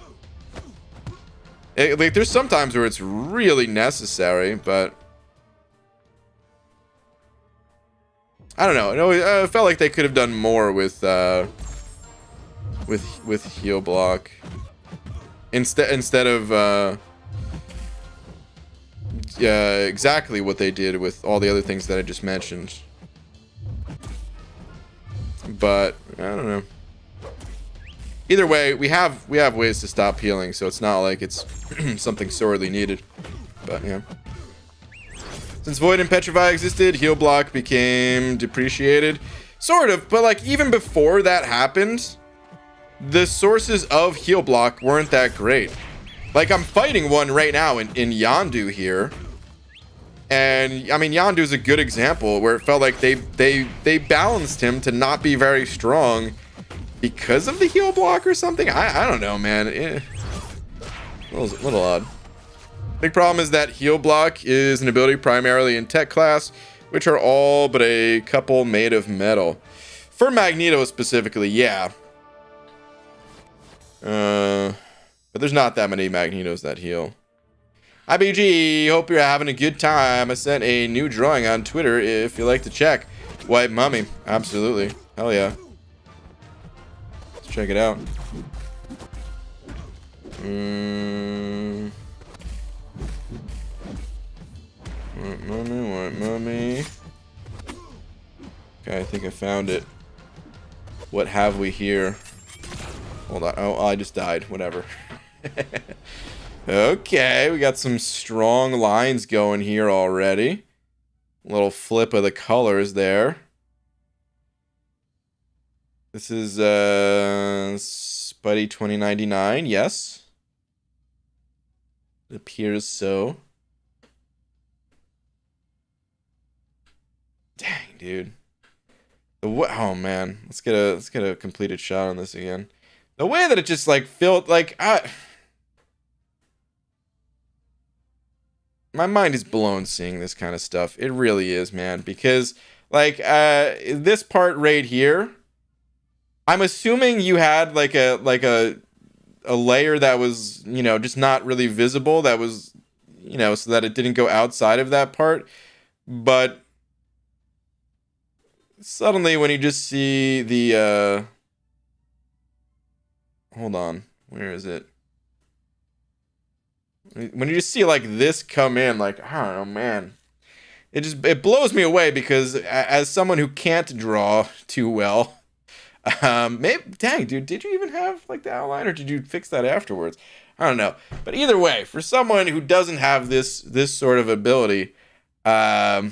like there's sometimes where it's really necessary, but I don't know. I felt like they could have done more with heal block instead of exactly what they did with all the other things that I just mentioned. But I don't know. Either way, we have ways to stop healing, so it's not like it's something sorely needed. But yeah. Since Void and Petrify existed, heal block became depreciated. Sort of, but like even before that happened, the sources of heal block weren't that great. Like I'm fighting one right now in Yondu here. And I mean Yondu's a good example where it felt like they balanced him to not be very strong because of the heal block or something. I don't know, man. A little odd. Big problem is that heal block is an ability primarily in tech class, which are all but a couple made of metal. For Magneto specifically, yeah. But there's not that many Magnetos that heal. Hi BG, hope you're having a good time. I sent a new drawing on Twitter if you like to check. White Mummy, absolutely. Hell yeah. Let's check it out. White Mummy. Okay, I think I found it. What have we here? Hold on. Oh, I just died. Whatever. Okay, we got some strong lines going here already. Little flip of the colors there. This is Spuddy 2099. Yes. It appears so. Dang, dude. Oh man, let's get a completed shot on this again. The way that it just like felt like my mind is blown seeing this kind of stuff. It really is, man, because like this part right here, I'm assuming you had like a layer that was, you know, just not really visible, that was, you know, so that it didn't go outside of that part. But suddenly when you just see the hold on, where is it? When you just see like this come in, like, I don't know, man, it blows me away, because as someone who can't draw too well, maybe, dang, dude, did you even have like the outline, or did you fix that afterwards? I don't know. But either way, for someone who doesn't have this sort of ability, I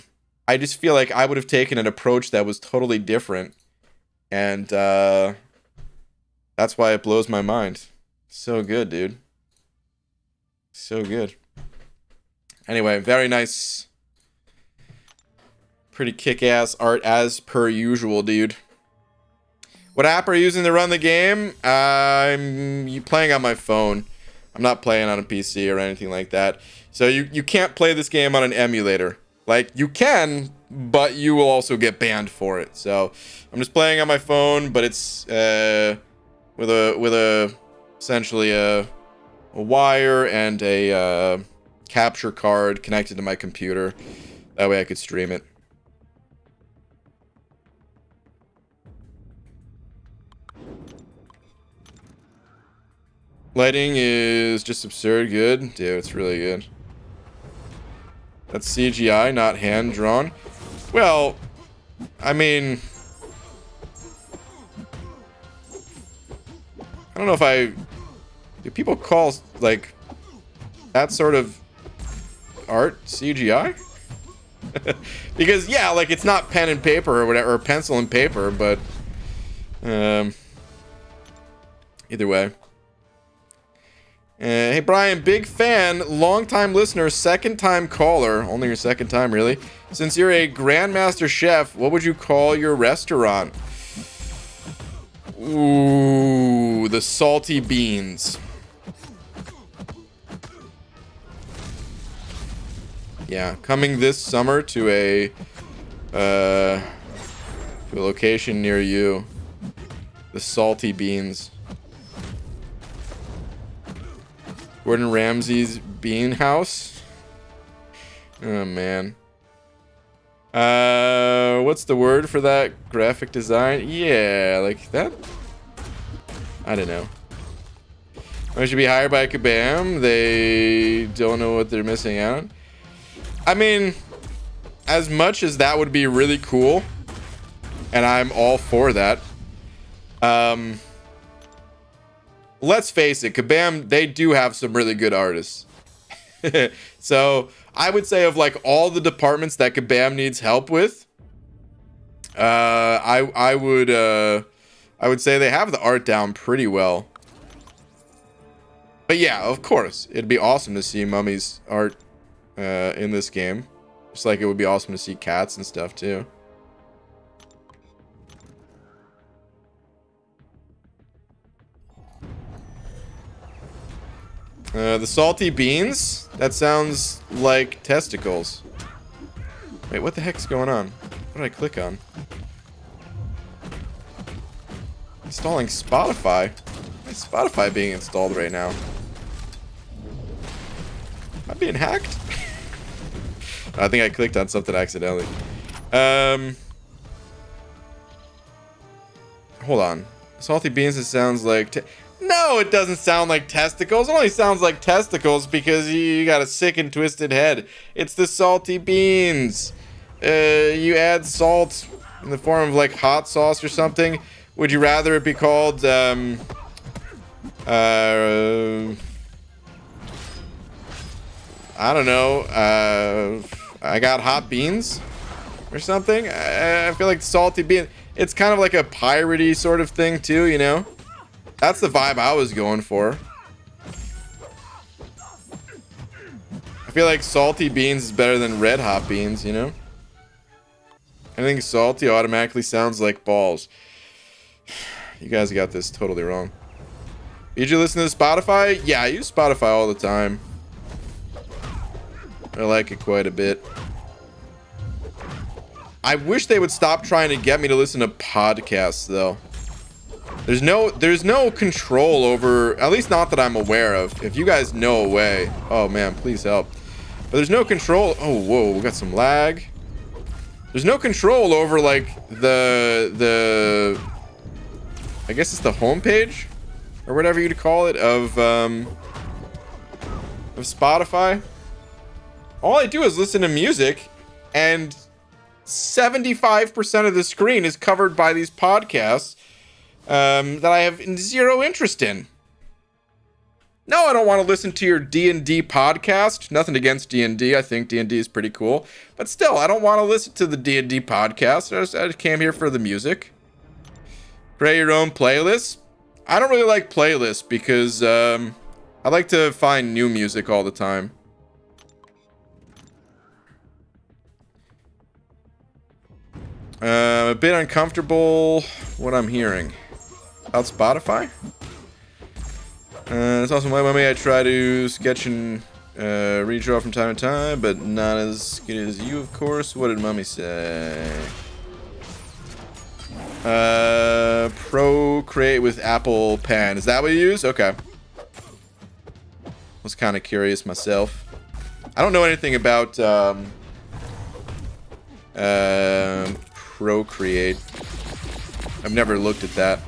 just feel like I would have taken an approach that was totally different, and that's why it blows my mind. So good, dude. So good. Anyway, very nice. Pretty kick-ass art as per usual, dude. What app are you using to run the game? I'm playing on my phone. I'm not playing on a PC or anything like that. So you can't play this game on an emulator. Like, you can, but you will also get banned for it. So I'm just playing on my phone, but it's with a essentially a wire and a capture card connected to my computer. That way I could stream it. Lighting is just absurd good. Dude, it's really good. That's CGI, not hand-drawn. Well, I mean, I don't know if do people call, like, that sort of art CGI? Because, yeah, like, it's not pen and paper or whatever, or pencil and paper, but, either way. Hey, Brian, big fan, long-time listener, second-time caller. Only your second time, really. Since you're a Grandmaster Chef, what would you call your restaurant? Ooh, the salty beans. Yeah, coming this summer to a location near you. The salty beans. Gordon Ramsay's Bean House. Oh man. What's the word for that? Graphic design? Yeah, like that. I don't know. I should be hired by Kabam. They don't know what they're missing out. I mean, as much as that would be really cool, and I'm all for that, let's face it, Kabam, they do have some really good artists. So I would say of like all the departments that Kabam needs help with, I would say they have the art down pretty well. But yeah, of course, it'd be awesome to see Mummy's art in this game. Just like it would be awesome to see cats and stuff too. The salty beans? That sounds like testicles. Wait, what the heck's going on? What did I click on? Installing Spotify? Why is Spotify being installed right now? Am I being hacked? I think I clicked on something accidentally. Hold on. Salty beans, it sounds like... No, it doesn't sound like testicles. It only sounds like testicles because you got a sick and twisted head. It's the salty beans. You add salt in the form of like hot sauce or something. Would you rather it be called I don't know, I got hot beans or something? I feel like salty bean, it's kind of like a piratey sort of thing too, you know? That's the vibe I was going for. I feel like salty beans is better than red hot beans, you know? Anything salty automatically sounds like balls. You guys got this totally wrong. Did you listen to Spotify? Yeah, I use Spotify all the time. I like it quite a bit. I wish they would stop trying to get me to listen to podcasts, though. There's no control over, at least not that I'm aware of. If you guys know a way, oh man, please help. But there's no control. Oh, whoa, we got some lag. There's no control over like the I guess it's the homepage or whatever you'd call it of Spotify. All I do is listen to music, and 75% of the screen is covered by these podcasts that I have zero interest in. No, I don't want to listen to your D&D podcast. Nothing against D&D. I think D&D is pretty cool. But still, I don't want to listen to the D&D podcast. I just came here for the music. Create your own playlists. I don't really like playlists because I like to find new music all the time. A bit uncomfortable what I'm hearing. About Spotify? It's also my mommy. I try to sketch and redraw from time to time, but not as good as you, of course. What did mommy say? Procreate with Apple Pen. Is that what you use? Okay. Was kind of curious myself. I don't know anything about Procreate. I've never looked at that.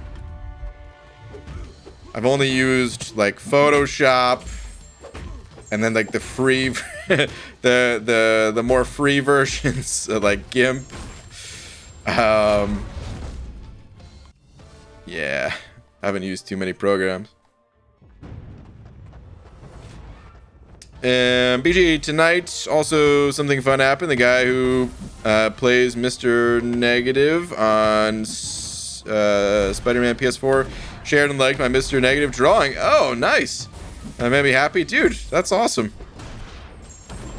I've only used like Photoshop, and then like the free, the more free versions like GIMP. Yeah, haven't used too many programs. BG, tonight also something fun happened. The guy who plays Mr. Negative on Spider-Man PS4 shared and liked my Mr. Negative drawing. Oh, nice. That made me happy. Dude, that's awesome.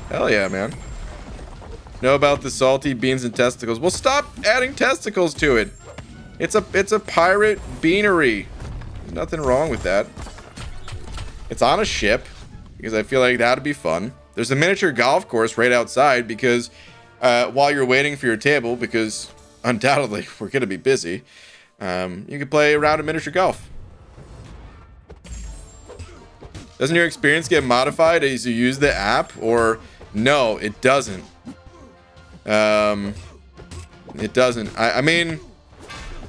Hell yeah, man. Know about the salty beans and testicles. Well, stop adding testicles to it. It's a pirate beanery. There's nothing wrong with that. It's on a ship, because I feel like that'd be fun. There's a miniature golf course right outside because while you're waiting for your table, because undoubtedly we're going to be busy, you can play a round of miniature golf. Doesn't your experience get modified as you use the app? Or no, it doesn't. It doesn't. I mean,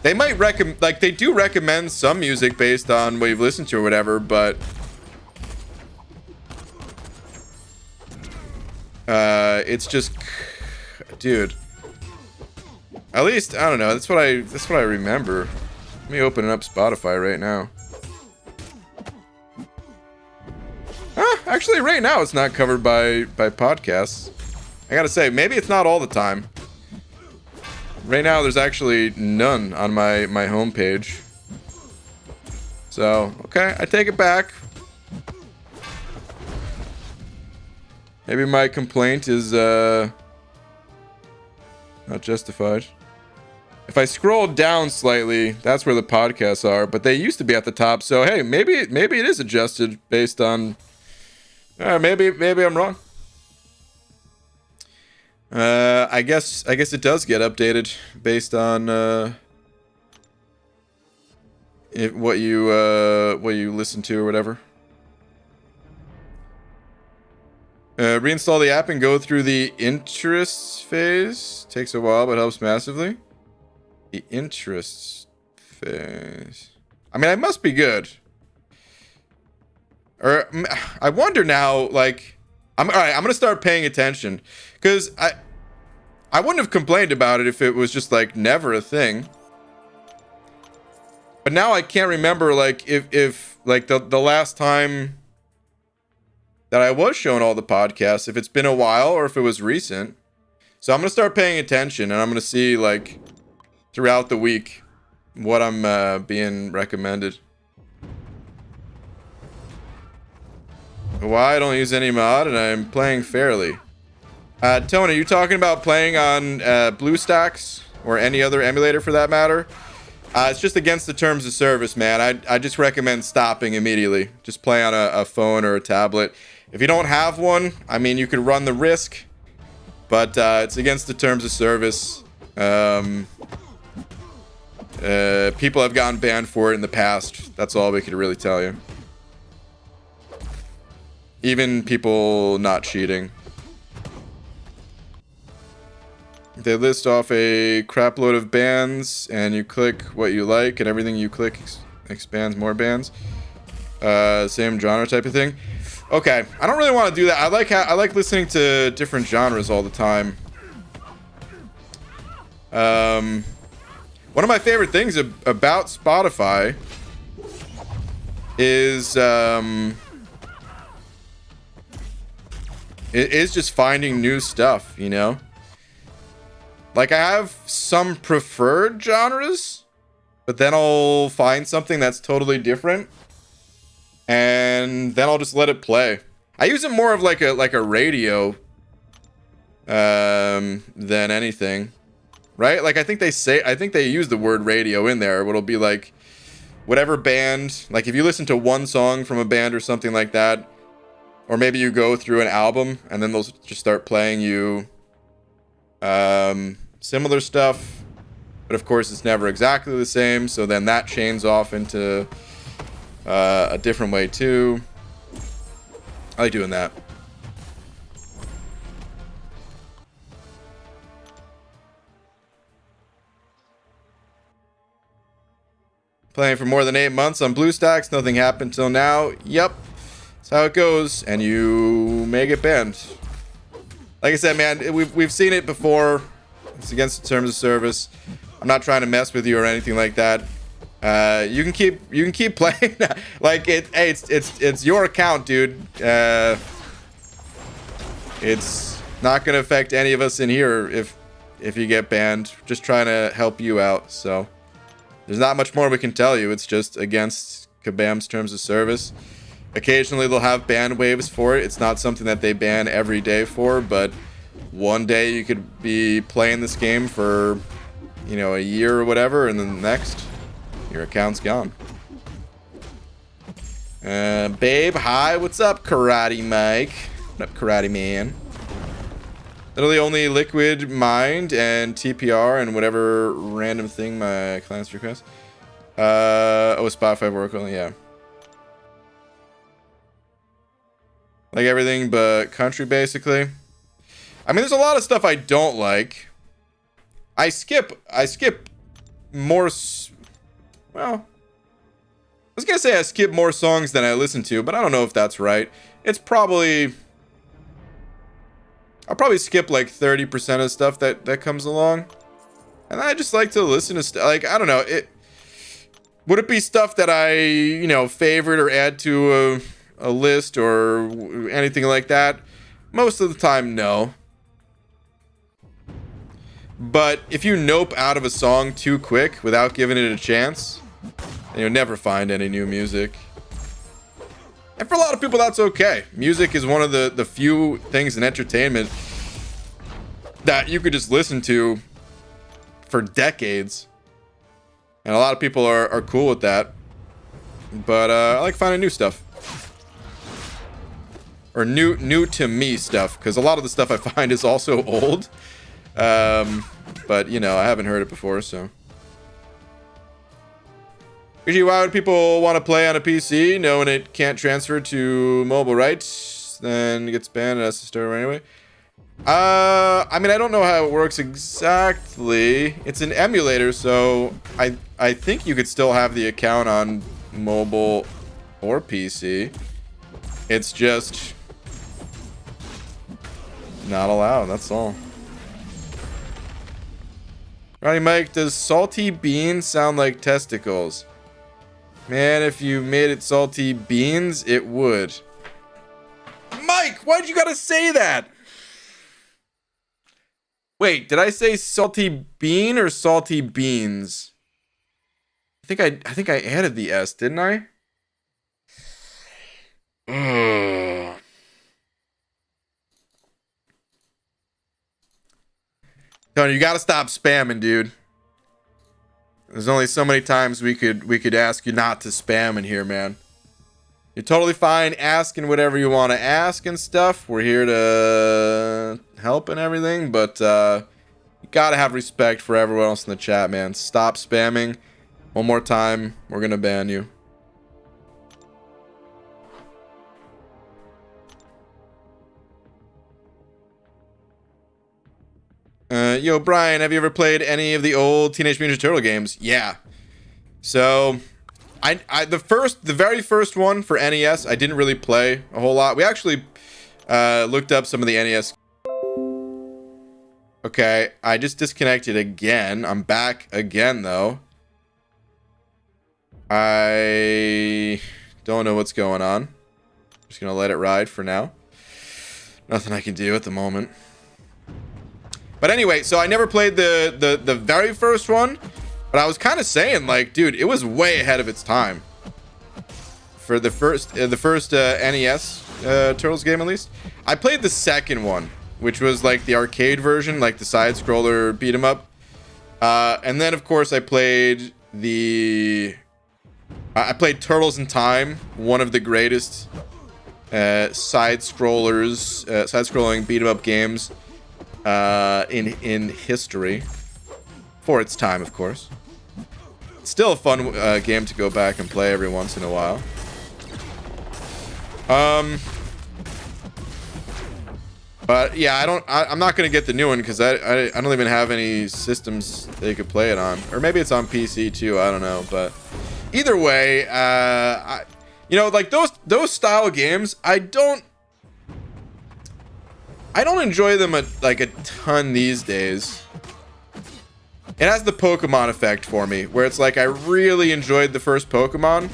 they might recommend, like, they do recommend some music based on what you've listened to or whatever, but It's just, dude. At least I don't know. That's what I remember. Let me open up Spotify right now. Actually, right now it's not covered by podcasts. I gotta say, maybe it's not all the time. Right now, there's actually none on my homepage. So, okay, I take it back. Maybe my complaint is not justified. If I scroll down slightly, that's where the podcasts are, but they used to be at the top. So hey, maybe it is adjusted based on. Maybe I'm wrong. I guess it does get updated based on what you listen to or whatever. Reinstall the app and go through the interests phase. Takes a while, but helps massively. The interests phase. I mean, I must be good. Or I wonder now, like, all right, I'm gonna start paying attention, because I wouldn't have complained about it if it was just like never a thing. But now I can't remember, like, if like the last time that I was shown all the podcasts, if it's been a while or if it was recent. So I'm gonna start paying attention, and I'm gonna see, like, throughout the week what I'm being recommended. Why I don't use any mod and I'm playing fairly. Tony, are you talking about playing on BlueStacks or any other emulator for that matter? It's just against the terms of service, man. I just recommend stopping immediately. Just play on a phone or a tablet. If you don't have one, I mean, you could run the risk, but it's against the terms of service. People have gotten banned for it in the past. That's all we could really tell you. Even people not cheating. They list off a crap load of bands, and you click what you like, and everything you click expands more bands. Same genre type of thing. Okay, I don't really want to do that. I like listening to different genres all the time. One of my favorite things about Spotify is it is just finding new stuff, you know? Like, I have some preferred genres, but then I'll find something that's totally different, and then I'll just let it play. I use it more of like a radio than anything, right? Like, I think they use the word radio in there. It'll be like whatever band, like if you listen to one song from a band or something like that, or maybe you go through an album and then they'll just start playing you similar stuff, but of course it's never exactly the same, so then that chains off into a different way too. I like doing that. Playing for more than 8 months on BlueStacks, nothing happened till now. Yep, that's how it goes, and you may get banned. Like I said, man, we've seen it before. It's against the terms of service. I'm not trying to mess with you or anything like that. You can keep playing. Like, hey, it's your account, dude. It's not gonna affect any of us in here if you get banned. Just trying to help you out. So there's not much more we can tell you. It's just against Kabam's terms of service. Occasionally they'll have ban waves for it. It's not something that they ban every day for, but one day you could be playing this game for, you know, a year or whatever, and then the next, your account's gone. Babe, hi, what's up, Karate Mike? What up, Karate Man? Literally only Liquid Mind and TPR and whatever random thing my clients request. Oh, Spotify work only, yeah. Like everything but country, basically. I mean, there's a lot of stuff I don't like. I skip more. Well, I was gonna say I skip more songs than I listen to, but I don't know if that's right. It's probably I'll probably skip like 30% of stuff that comes along. And I just like to listen to stuff. Like, I don't know. Would it be stuff that I, you know, favorite or add to a list or anything like that? Most of the time, no. But if you nope out of a song too quick without giving it a chance, then you'll never find any new music. And for a lot of people, that's okay. Music is one of the few things in entertainment that you could just listen to for decades. And a lot of people are cool with that. But I like finding new stuff. Or new to me stuff. Because a lot of the stuff I find is also old. But, you know, I haven't heard it before, so. Usually, why would people want to play on a PC knowing it can't transfer to mobile rights? Then it gets banned and has to start anyway. I mean, I don't know how it works exactly. It's an emulator, so I think you could still have the account on mobile or PC. It's just not allowed, that's all. Ronnie Mike, does salty beans sound like testicles? Man, if you made it salty beans, it would. Mike, why'd you gotta say that? Wait, did I say salty bean or salty beans? I think I added the S, didn't I? Tony, you gotta stop spamming, dude. There's only so many times we could ask you not to spam in here, man. You're totally fine asking whatever you want to ask and stuff. We're here to help and everything, but you gotta have respect for everyone else in the chat, man. Stop spamming. One more time, we're gonna ban you. Yo, Brian, have you ever played any of the old Teenage Mutant Ninja Turtle games? Yeah. So, the very first one for NES, I didn't really play a whole lot. We actually looked up some of the NES. Okay, I just disconnected again. I'm back again, though. I don't know what's going on. Just gonna let it ride for now. Nothing I can do at the moment. But anyway, so I never played the very first one, but I was kind of saying, like, dude, it was way ahead of its time for the first NES Turtles game, at least. I played the second one, which was like the arcade version, like the side scroller beat 'em up, and then of course I played Turtles in Time, one of the greatest side-scrolling beat 'em up games in history, for its time, of course. It's still a fun game to go back and play every once in a while. But yeah, I'm not gonna get the new one because I don't even have any systems they could play it on, or maybe it's on PC too. I don't know, but either way, you know, like those style games, I don't enjoy them like a ton these days. It has the Pokemon effect for me, where it's like I really enjoyed the first Pokemon,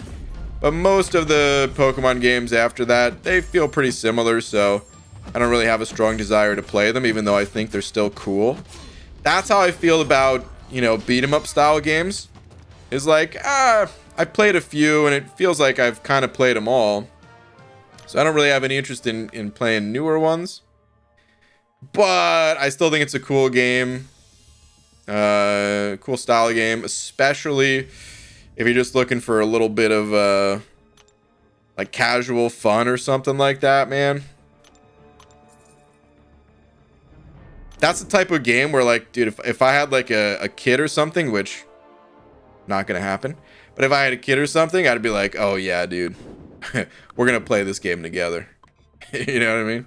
but most of the Pokemon games after that, they feel pretty similar, so I don't really have a strong desire to play them, even though I think they're still cool. That's how I feel about, you know, beat 'em up style games. Is like, I played a few, and it feels like I've kind of played them all. So I don't really have any interest in playing newer ones. But I still think it's a cool game. Cool style game, especially if you're just looking for a little bit of like casual fun or something like that, man. That's the type of game where, like, dude, if I had like a kid or something, which not gonna happen, but if I had a kid or something, I'd be like, oh yeah, dude, we're gonna play this game together. You know what I mean?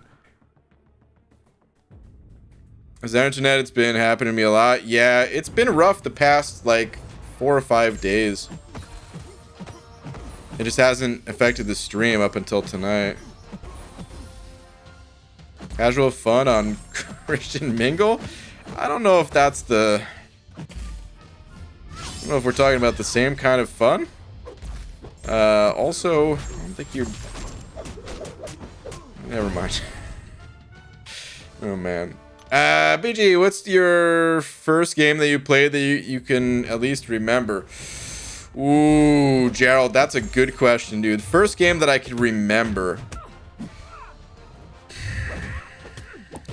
As the internet, it's been happening to me a lot. Yeah, it's been rough the past like 4 or 5 days. It just hasn't affected the stream up until tonight. Casual fun on Christian Mingle? I don't know if that's the... I don't know if we're talking about the same kind of fun. Also, I don't think you're... Never mind. Oh, man. BG, what's your first game that you played that you can at least remember? Ooh, Gerald, that's a good question, dude. First game that I can remember.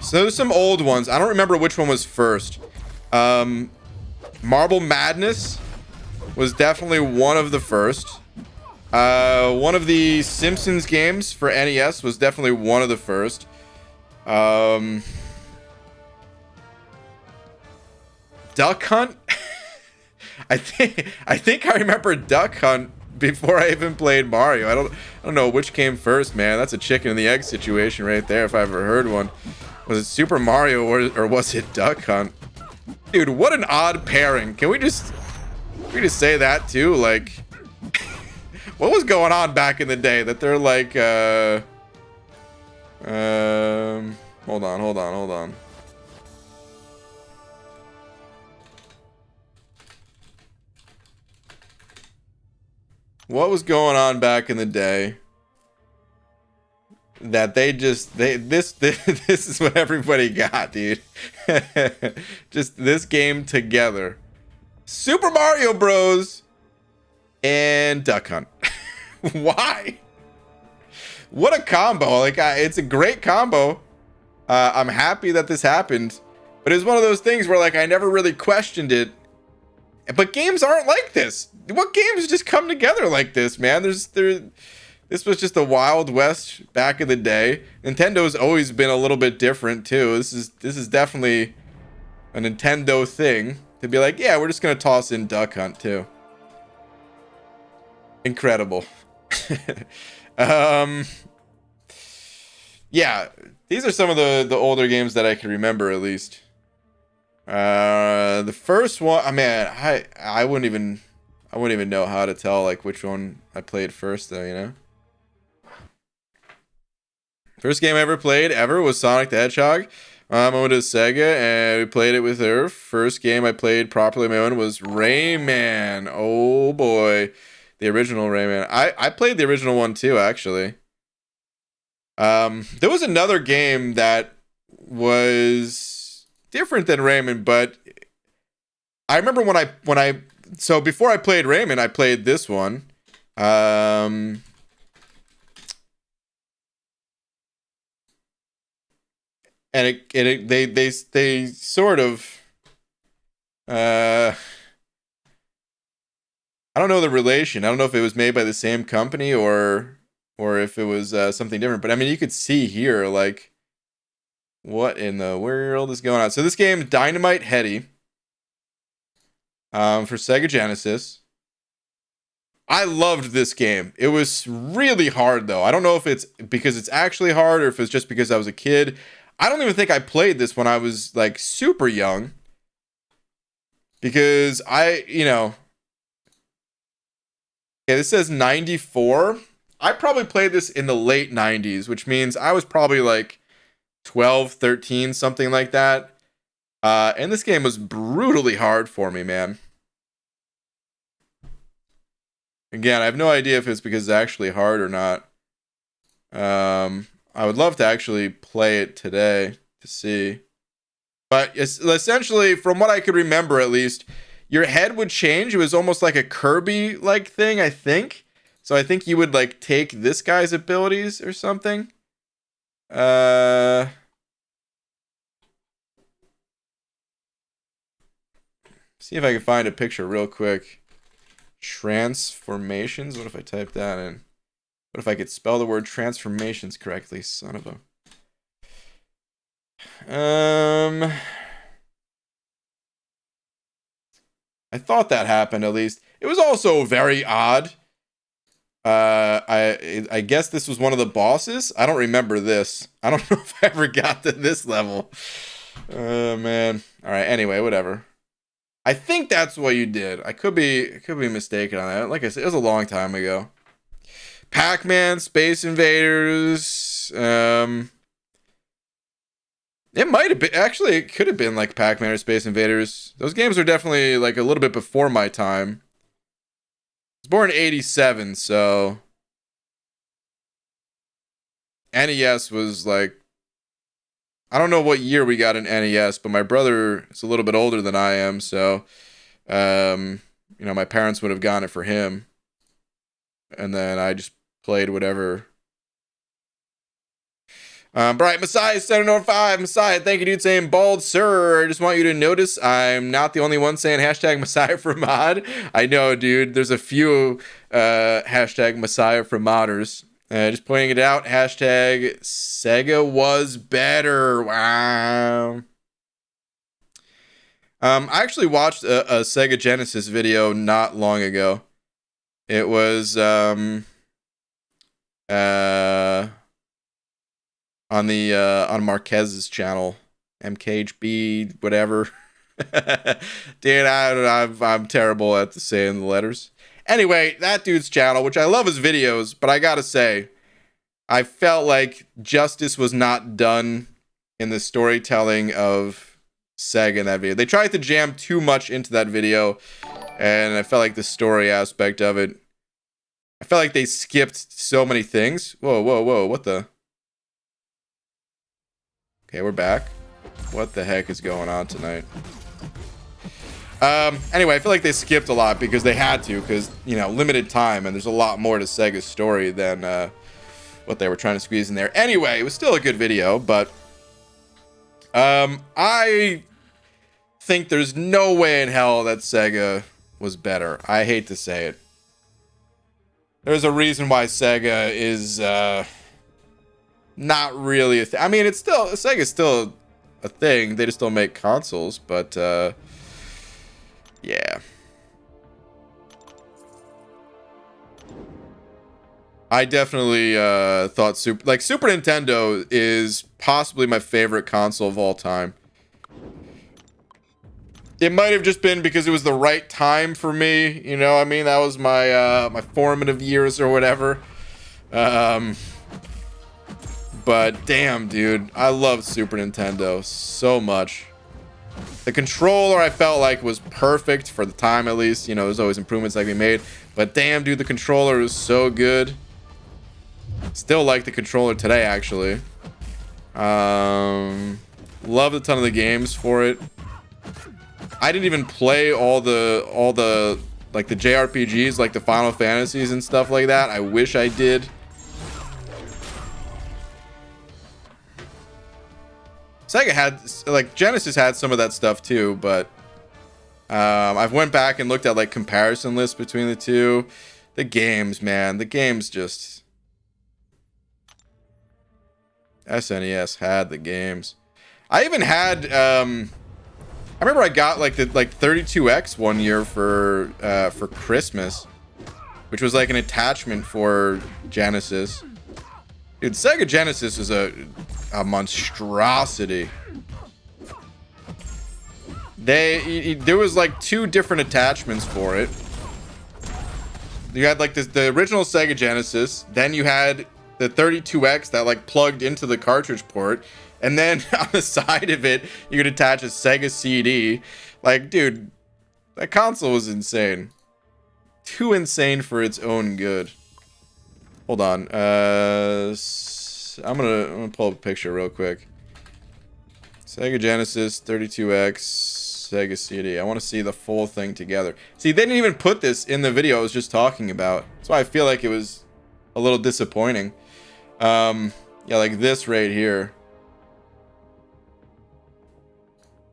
So there's some old ones. I don't remember which one was first. Marble Madness was definitely one of the first. One of the Simpsons games for NES was definitely one of the first. Duck Hunt? I think I remember Duck Hunt before I even played Mario. I don't know which came first, man. That's a chicken and the egg situation right there if I ever heard one. Was it Super Mario or was it Duck Hunt? Dude, what an odd pairing. Can we just say that too? Like, what was going on back in the day that they're like, hold on. What was going on back in the day that this is what everybody got, dude. Just this game together. Super Mario Bros. And Duck Hunt. Why? What a combo. Like, it's a great combo. I'm happy that this happened. But it's one of those things where, like, I never really questioned it. But games aren't like this. What games just come together like this, man? This was just the Wild West back in the day. Nintendo's always been a little bit different too. This is definitely a Nintendo thing to be like, yeah, we're just gonna toss in Duck Hunt too. Incredible. Yeah, these are some of the older games that I can remember at least. The first one, I mean, I wouldn't even know how to tell like which one I played first though, you know. First game I ever played was Sonic the Hedgehog. I went to Sega and we played it with her. First game I played properly on my own was Rayman. Oh boy, the original Rayman. I played the original one too, actually. There was another game that was different than Rayman, but I remember so before I played Rayman, I played this one. And they sort of I don't know the relation. I don't know if it was made by the same company or if it was something different. But I mean, you could see here like what in the world is going on. So this game, Dynamite Headdy, for Sega Genesis. I loved this game. It was really hard though. I don't know if it's because it's actually hard or if it's just because I was a kid. I don't even think I played this when I was like super young. Because yeah, this says 94. I probably played this in the late 90s, which means I was probably like 12, 13, something like that. And this game was brutally hard for me, man. Again, I have no idea if it's because it's actually hard or not. I would love to actually play it today to see. But it's essentially, from what I could remember at least, your head would change. It was almost like a Kirby-like thing, I think. So I think you would like take this guy's abilities or something. See if I can find a picture real quick. Transformations? What if I type that in? What if I could spell the word transformations correctly? Son of a... I thought that happened at least. It was also very odd. I guess this was one of the bosses. I don't remember this. I don't know if I ever got to this level. Oh man. All right. Anyway, whatever. I think that's what you did. I could be mistaken on that. Like I said, it was a long time ago. Pac-Man, Space Invaders. It might have been, actually, it could have been like Pac-Man or Space Invaders. Those games are definitely like a little bit before my time. I was born in 87, so NES was like, I don't know what year we got an NES, but my brother is a little bit older than I am, so you know, my parents would have gotten it for him. And then I just played whatever. Bright Messiah 705 Messiah, thank you, dude, saying bald sir. I just want you to notice I'm not the only one saying hashtag Messiah for mod. I know, dude. There's a few hashtag Messiah for modders. Just pointing it out. Hashtag Sega was better. Wow. I actually watched a Sega Genesis video not long ago. It was on Marquez's channel, MKHB, whatever. Dude, I'm terrible at saying the letters. Anyway, that dude's channel, which I love his videos, but I gotta say, I felt like justice was not done in the storytelling of Sega in that video. They tried to jam too much into that video, and I felt like the story aspect of it, I felt like they skipped so many things. Whoa, whoa, whoa, what the? Okay, we're back. What the heck is going on tonight? Anyway, I feel like they skipped a lot because they had to, because, you know, limited time, and there's a lot more to Sega's story than what they were trying to squeeze in there. Anyway, it was still a good video, but I think there's no way in hell that Sega was better. I hate to say it. There's a reason why Sega is not really a thing. I mean, it's still, Sega's still a thing. They just don't make consoles, but yeah. I definitely thought Super Nintendo is possibly my favorite console of all time. It might have just been because it was the right time for me, you know. I mean, that was my my formative years or whatever. But damn, dude, I love Super Nintendo so much. The controller I felt like was perfect for the time, at least. You know, there's always improvements that can be made. But damn, dude, the controller is so good. Still like the controller today, actually. Loved a ton of the games for it. I didn't even play all the like the JRPGs, like the Final Fantasies and stuff like that. I wish I did. Sega had, like, Genesis had some of that stuff too, but I've went back and looked at like comparison lists between the two. The games, man, the games just, SNES had the games. I even had I remember I got like the 32X one year for Christmas, which was like an attachment for Genesis. Dude, Sega Genesis was a monstrosity. There was like two different attachments for it. You had like the original Sega Genesis, then you had the 32X that like plugged into the cartridge port, and then on the side of it you could attach a Sega CD. Like, dude, that console was insane. Too insane for its own good. Hold on. I'm gonna pull up a picture real quick. Sega Genesis, 32X, Sega CD. I want to see the full thing together. See, they didn't even put this in the video I was just talking about. That's why I feel like it was a little disappointing. Yeah, like this right here.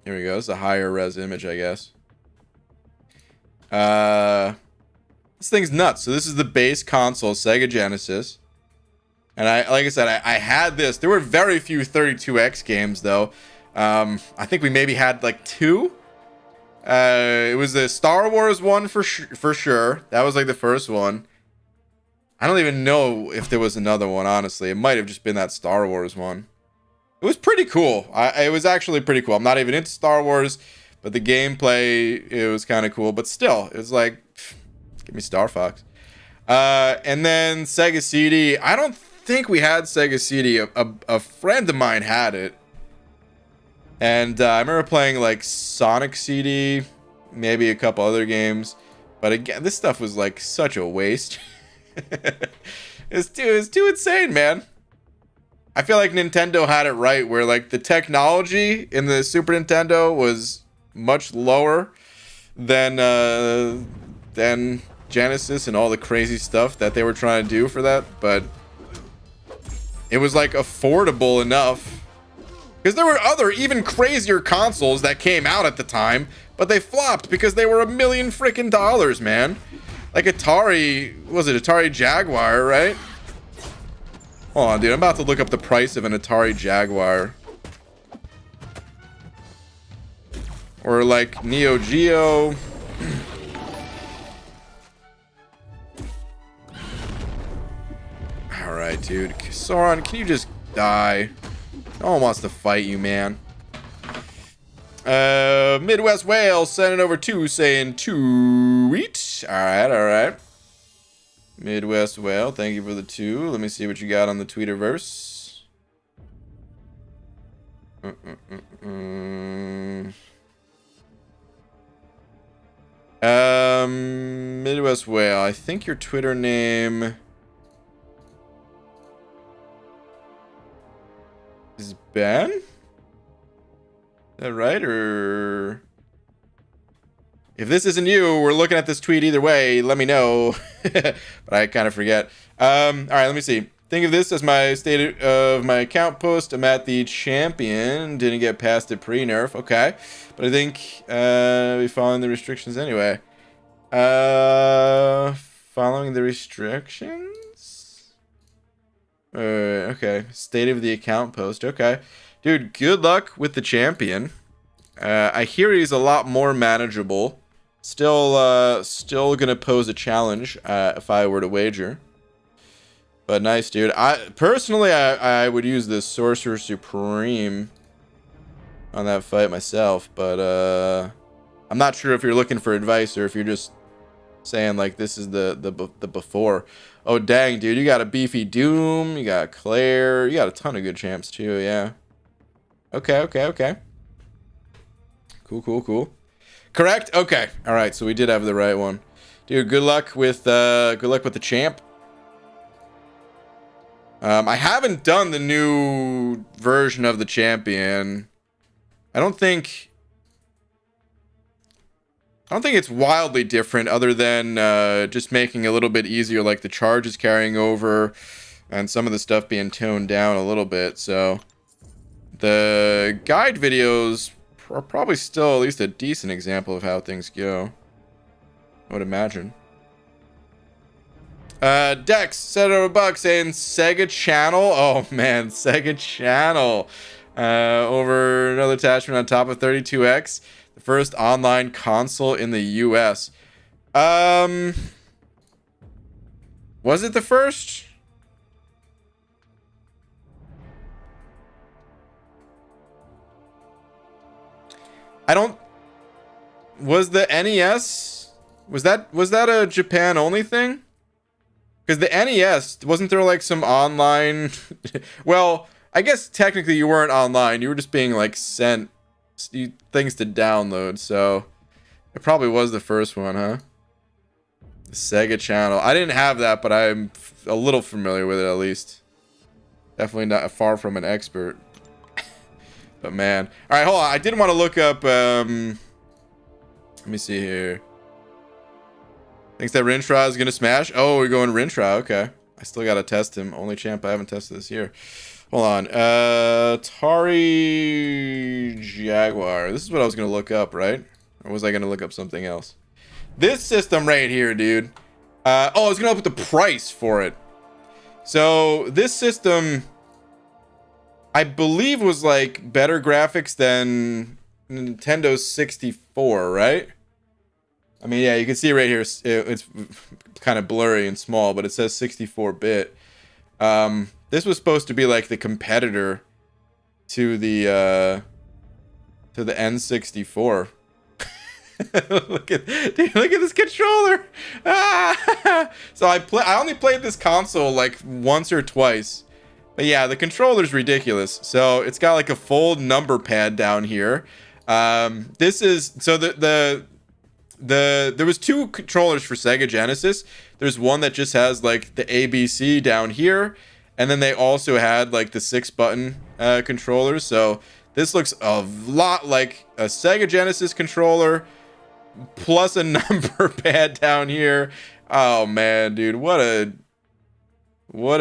Here we go. It's a higher res image, I guess. This thing's nuts. So this is the base console, Sega Genesis. And like I said, I had this. There were very few 32X games, though. I think we maybe had like two. It was the Star Wars one for sure. That was like the first one. I don't even know if there was another one, honestly. It might have just been that Star Wars one. It was pretty cool. It was actually pretty cool. I'm not even into Star Wars, but the gameplay, it was kind of cool. But still, it was like, give me Star Fox. And then Sega CD. I don't think we had Sega CD. A friend of mine had it. And I remember playing like Sonic CD, maybe a couple other games. But again, this stuff was like such a waste. It's too insane, man. I feel like Nintendo had it right, where like the technology in the Super Nintendo was much lower than Genesis and all the crazy stuff that they were trying to do for that, but it was like affordable enough. Because there were other even crazier consoles that came out at the time, but they flopped because they were $1 million freaking dollars, man. Like Atari, was it Atari Jaguar, right? Hold on, dude. I'm about to look up the price of an Atari Jaguar. Or like Neo Geo. Alright, dude. Sauron, can you just die? No one wants to fight you, man. Midwest Wales sending over 2 saying tweet. Alright. Midwest Whale, thank you for the 2. Let me see what you got on the Tweeterverse. Midwest Whale, I think your Twitter name is Ben? Is that right? Or if this isn't you, we're looking at this tweet either way. Let me know. But I kind of forget. All right, let me see. Think of this as my state of my account post. I'm at the champion. Didn't get past the pre-nerf. Okay. But I think we following the restrictions anyway. Following the restrictions? Okay. State of the account post. Okay. Dude, good luck with the champion. I hear he's a lot more manageable. Still gonna pose a challenge if I were to wager. But nice, dude. I would use the Sorcerer Supreme on that fight myself, but I'm not sure if you're looking for advice or if you're just saying like this is the before. Oh dang, dude, you got a beefy Doom, you got Claire, you got a ton of good champs too, yeah. Okay. Cool. Correct? Okay. All right, so we did have the right one. Dude, good luck with the champ. I haven't done the new version of the champion. I don't think it's wildly different other than just making it a little bit easier, like the charges carrying over and some of the stuff being toned down a little bit. So the guide videos are probably still at least a decent example of how things go, I would imagine. Dex said over $1 saying Sega Channel. Oh man, Sega Channel. Over another attachment on top of 32X, the first online console in the US. Was it the first? Was the NES, was that a Japan only thing? Because the NES, wasn't there like some online well, I guess technically you weren't online, you were just being like sent things to download, so it probably was the first one, huh? The Sega Channel. I didn't have that, but I'm a little familiar with it at least. Definitely not far from an expert. But man. Alright, hold on. I did want to look up, let me see here. Thinks that Rintrah is going to smash? Oh, we're going Rintrah. Okay. I still got to test him. Only champ I haven't tested this year. Hold on. Atari Jaguar. This is what I was going to look up, right? Or was I going to look up something else? This system right here, dude. I was going to look up the price for it. So, this system, I believe, was like better graphics than Nintendo 64, right? I mean, yeah, you can see right here, it's kind of blurry and small, but it says 64-bit. This was supposed to be like the competitor to the N64. Look at this controller. So I only played this console like once or twice, But yeah, the controller's ridiculous. So it's got like a full number pad down here. This is so there was two controllers for Sega Genesis. There's one that just has like the ABC down here, and then they also had like the 6-button controllers. So this looks a lot like a Sega Genesis controller plus a number pad down here. Oh man, dude, what a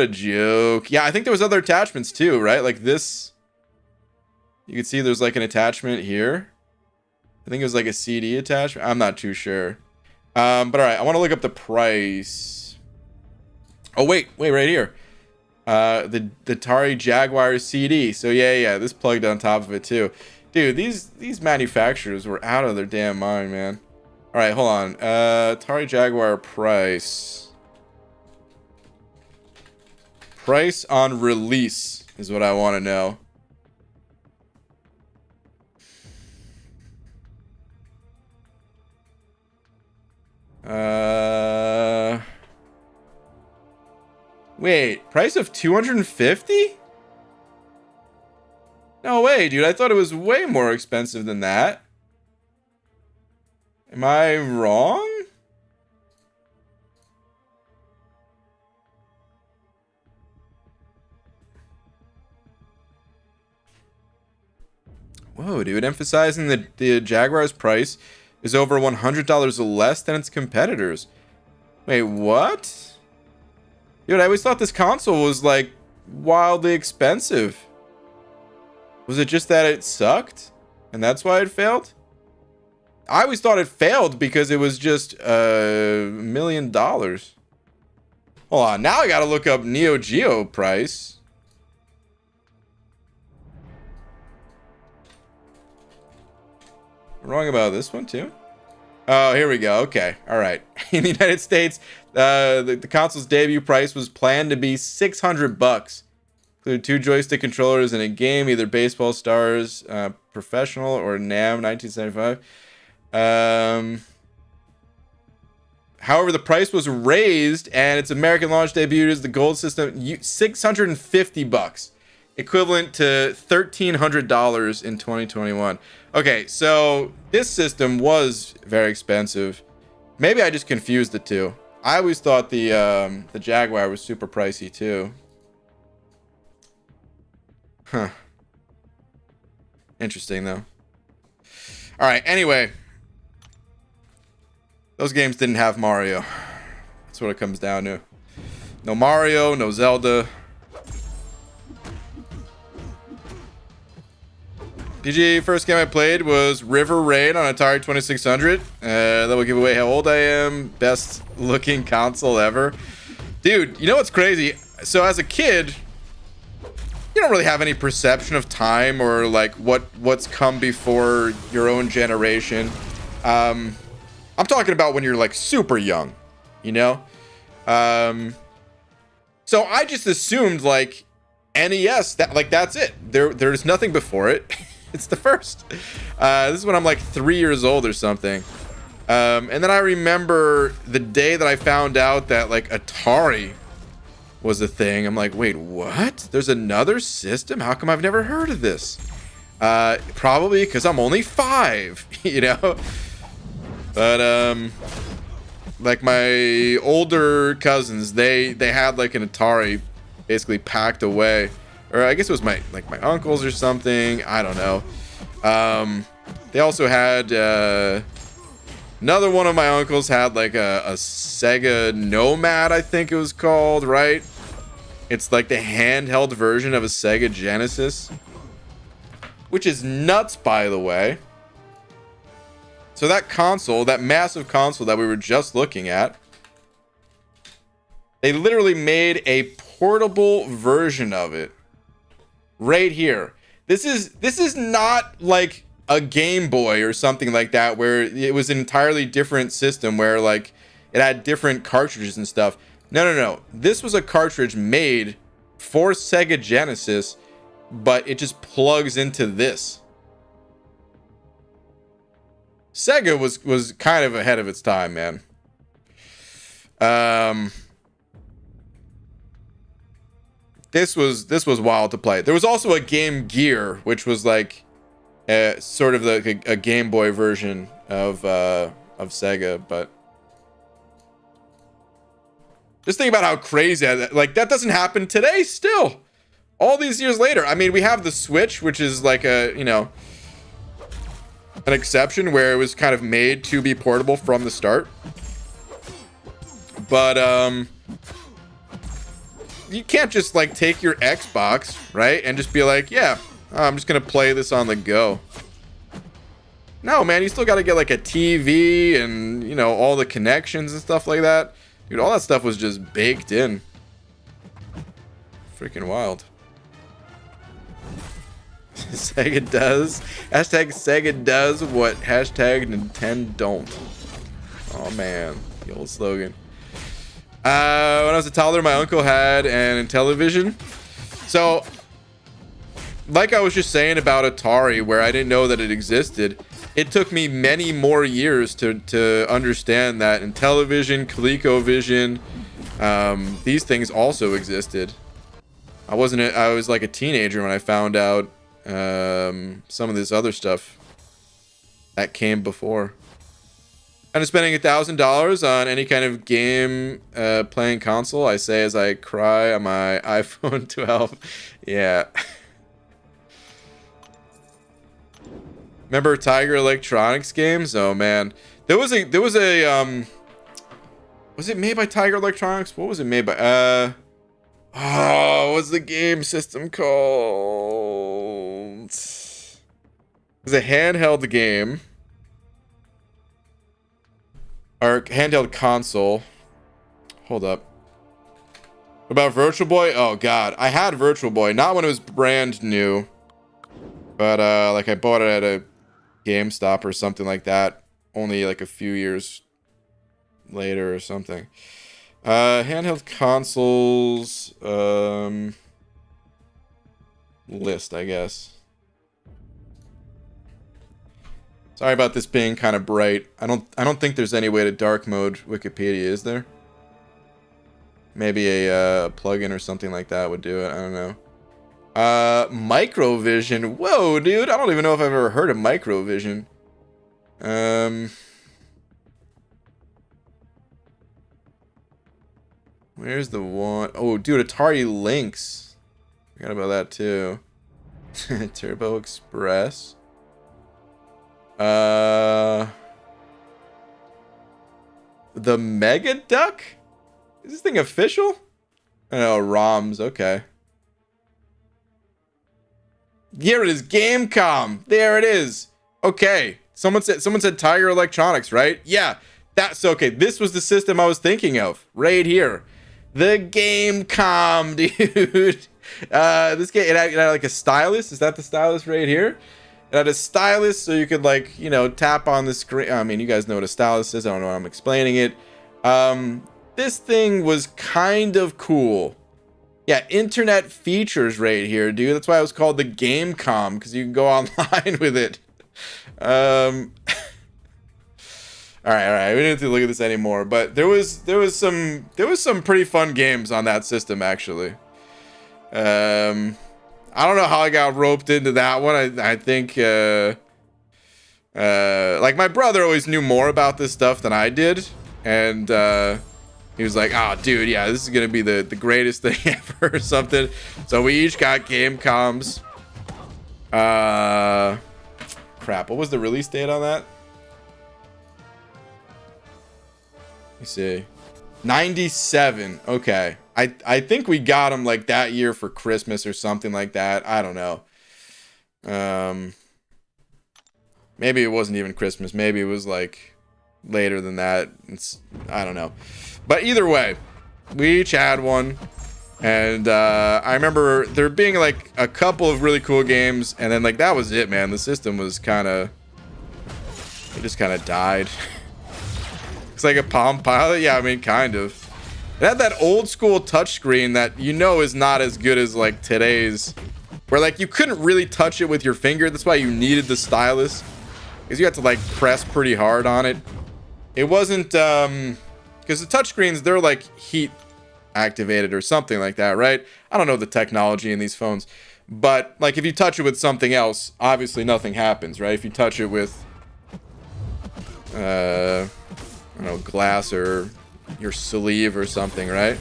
joke. Yeah, I think there was other attachments too, right? Like this, you can see there's like an attachment here. I think it was like a CD attachment. I'm not too sure. But all right, I want to look up the price. Oh, wait, right here. The Atari Jaguar CD. So yeah, this plugged on top of it too. Dude, these manufacturers were out of their damn mind, man. All right, hold on. Atari Jaguar price. Price on release is what I want to know. Wait, price of 250? No way, dude. I thought it was way more expensive than that. Am I wrong? Whoa, dude. Emphasizing the Jaguar's price is over $100 less than its competitors. Wait, what? Dude, I always thought this console was like wildly expensive. Was it just that it sucked? And that's why it failed? I always thought it failed because it was just $1 million. Hold on, now I gotta look up Neo Geo price. Wrong about this one too. Oh, here we go. Okay, all right. In the United States, the console's debut price was planned to be $600. Include 2 joystick controllers in a game, either Baseball Stars Professional or NAM 1975. However, the price was raised, and its American launch debuted as the Gold System, $650, equivalent to $1,300 in 2021. Okay, so this system was very expensive. Maybe I just confused the two. I always thought the Jaguar was super pricey too. Huh. Interesting though. All right. Anyway, those games didn't have Mario. That's what it comes down to. No Mario, no Zelda. PG, first game I played was River Raid on Atari 2600. That will give away how old I am. Best looking console ever. Dude, you know what's crazy? So as a kid, you don't really have any perception of time or like what's come before your own generation. I'm talking about when you're like super young, you know? So I just assumed like NES, that's it. There's nothing before it. It's the first. This is when I'm like 3 years old or something. And then I remember the day that I found out that like Atari was a thing. I'm like, wait, what? There's another system? How come I've never heard of this? Probably because I'm only 5, you know? But like my older cousins, they had like an Atari basically packed away. Or I guess it was my uncles or something. I don't know. They also had another one of my uncles had like a Sega Nomad, I think it was called, right? It's like the handheld version of a Sega Genesis, which is nuts, by the way. So that console, that massive console that we were just looking at, they literally made a portable version of it. Right here. This is not like a Game Boy or something like that where it was an entirely different system where like it had different cartridges and stuff. No. This was a cartridge made for Sega Genesis, but it just plugs into this. Sega was kind of ahead of its time, man. this was wild to play. There was also a Game Gear, which was like sort of like a Game Boy version of Sega, but just think about how crazy like that doesn't happen today still. All these years later. I mean, we have the Switch, which is like a, you know, an exception where it was kind of made to be portable from the start. But you can't just like take your Xbox, right, and just be like, yeah, I'm just gonna play this on the go. No, man, you still got to get like a TV and, you know, all the connections and stuff like that. Dude, all that stuff was just baked in. Freaking wild. Sega does. Hashtag Sega does what hashtag Nintendo don't. Oh man, the old slogan. When I was a toddler, my uncle had an Intellivision. So, like I was just saying about Atari, where I didn't know that it existed, it took me many more years to understand that Intellivision, ColecoVision, these things also existed. I was like a teenager when I found out some of this other stuff that came before. And spending $1,000 on any kind of game playing console, I say as I cry on my iPhone 12. Yeah. Remember Tiger Electronics games? Oh man, there was a was it made by Tiger Electronics? What was it made by? Oh, what's the game system called? It was a handheld game or handheld console. Hold up. What about Virtual Boy? Oh god, I had Virtual Boy, not when it was brand new, but like I bought it at a GameStop or something like that, only like a few years later or something. Handheld consoles list, I guess. Sorry about this being kind of bright. I don't think there's any way to dark mode Wikipedia, is there? Maybe a plugin or something like that would do it. I don't know. Microvision. Whoa, dude. I don't even know if I've ever heard of Microvision. Where's the one? Oh, dude, Atari Lynx. Forgot about that too. Turbo Express. The Mega Duck? Is this thing official? Oh, ROMs. Okay. Here it is, GameCom. There it is. Okay. Someone said Tiger Electronics, right? Yeah. That's okay. This was the system I was thinking of. Right here. The GameCom, dude. This game, it had like a stylus. Is that the stylus right here? It had a stylus so you could, like, you know, tap on the screen. I mean, you guys know what a stylus is. I don't know how I'm explaining it. This thing was kind of cool. Yeah, internet features right here, dude. That's why it was called the GameCom, because you can go online with it. All right. We don't have to look at this anymore. But there was some pretty fun games on that system, actually. I don't know how I got roped into that one. I think like my brother always knew more about this stuff than I did, and he was like, "Oh, dude, yeah, this is gonna be the greatest thing ever," or something. So we each got GameComs. Crap. What was the release date on that? Let me see. 97. Okay. I think we got them like that year for Christmas or something like that. I don't know. Maybe it wasn't even Christmas. Maybe it was like later than that. I don't know. But either way, we each had one. And I remember there being like a couple of really cool games, and then like that was it, man. The system was it just kind of died. It's like a Palm Pilot. Yeah, I mean, kind of. It had that old school touchscreen that you know is not as good as like today's, where like you couldn't really touch it with your finger. That's why you needed the stylus, because you had to like press pretty hard on it. It wasn't because the touchscreens, they're like heat activated or something like that, right? I don't know the technology in these phones, but like if you touch it with something else, obviously nothing happens, right? If you touch it with I don't know, glass or your sleeve or something, right?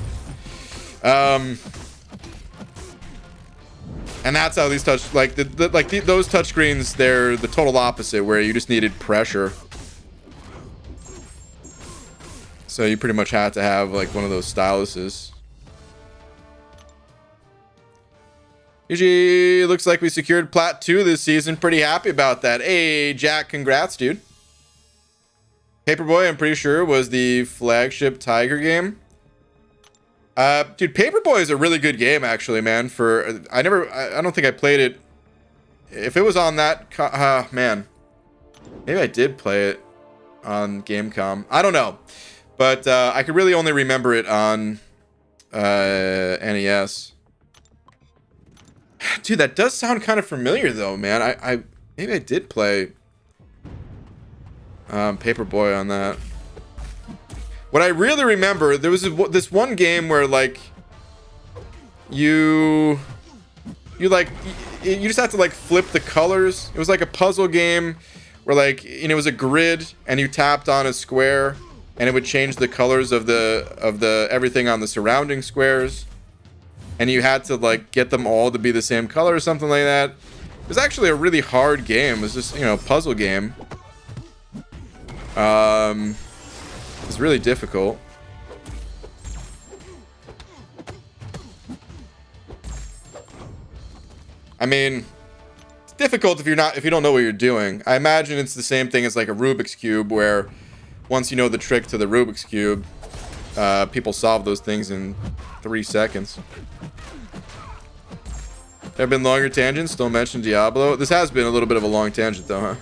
And that's how these those touchscreens, they're the total opposite, where you just needed pressure. So you pretty much had to have like one of those styluses. UG, looks like we secured Plat 2 this season. Pretty happy about that. Hey, Jack, congrats, dude. Paperboy, I'm pretty sure, was the flagship Tiger game. Dude, Paperboy is a really good game, actually, man. I don't think I played it. If it was on that, man, maybe I did play it on GameCom. I don't know, but I could really only remember it on NES. Dude, that does sound kind of familiar, though, man. Maybe I did play Paperboy on that. What I really remember, there was this one game where like you just have to like flip the colors. It was like a puzzle game where like, you know, it was a grid and you tapped on a square and it would change the colors of the everything on the surrounding squares, and you had to like get them all to be the same color or something like that. It was actually a really hard game. It was just, you know, a puzzle game. It's really difficult. I mean, it's difficult if you don't know what you're doing. I imagine it's the same thing as like a Rubik's Cube, where once you know the trick to the Rubik's Cube, people solve those things in 3 seconds. There have been longer tangents. Don't mention Diablo. This has been a little bit of a long tangent, though, huh?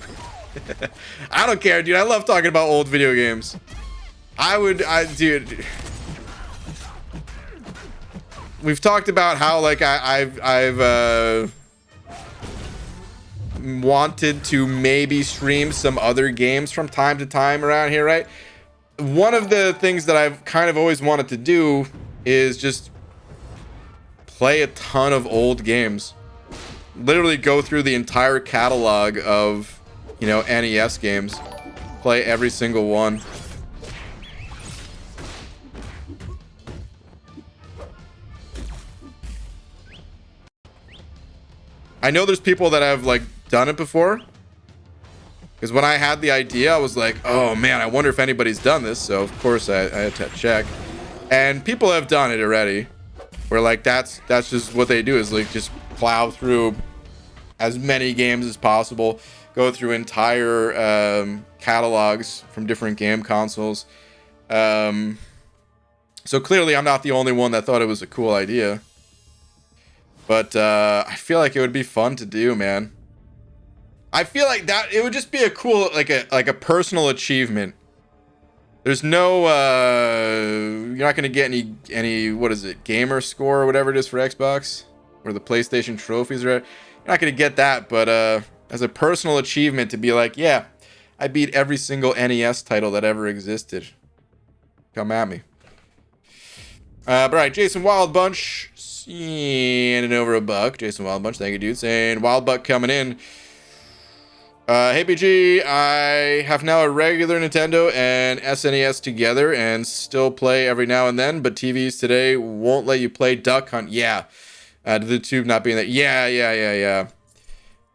I don't care, dude. I love talking about old video games. Dude. We've talked about how like I've wanted to maybe stream some other games from time to time around here, right? One of the things that I've kind of always wanted to do is just play a ton of old games. Literally go through the entire catalog of, you know, NES games. Play every single one. I know there's people that have like done it before, because when I had the idea, I was like, oh man, I wonder if anybody's done this. So of course I had to check, and people have done it already, where like that's just what they do, is like just plow through as many games as possible, go through entire catalogs from different game consoles. So clearly I'm not the only one that thought it was a cool idea. But I feel like it would be fun to do, man. I feel like that it would just be a cool, like a personal achievement. There's no you're not gonna get any what is it, gamer score or whatever it is for Xbox, or the PlayStation trophies, right? You're not gonna get that, but as a personal achievement to be like, yeah, I beat every single NES title that ever existed. Come at me. But right, Jason Wild Bunch. And over $1. Jason Wild Bunch, thank you, dude. Saying Wild Buck coming in. Hey BG, I have now a regular Nintendo and SNES together and still play every now and then, but TVs today won't let you play Duck Hunt. Yeah. The tube not being that. Yeah.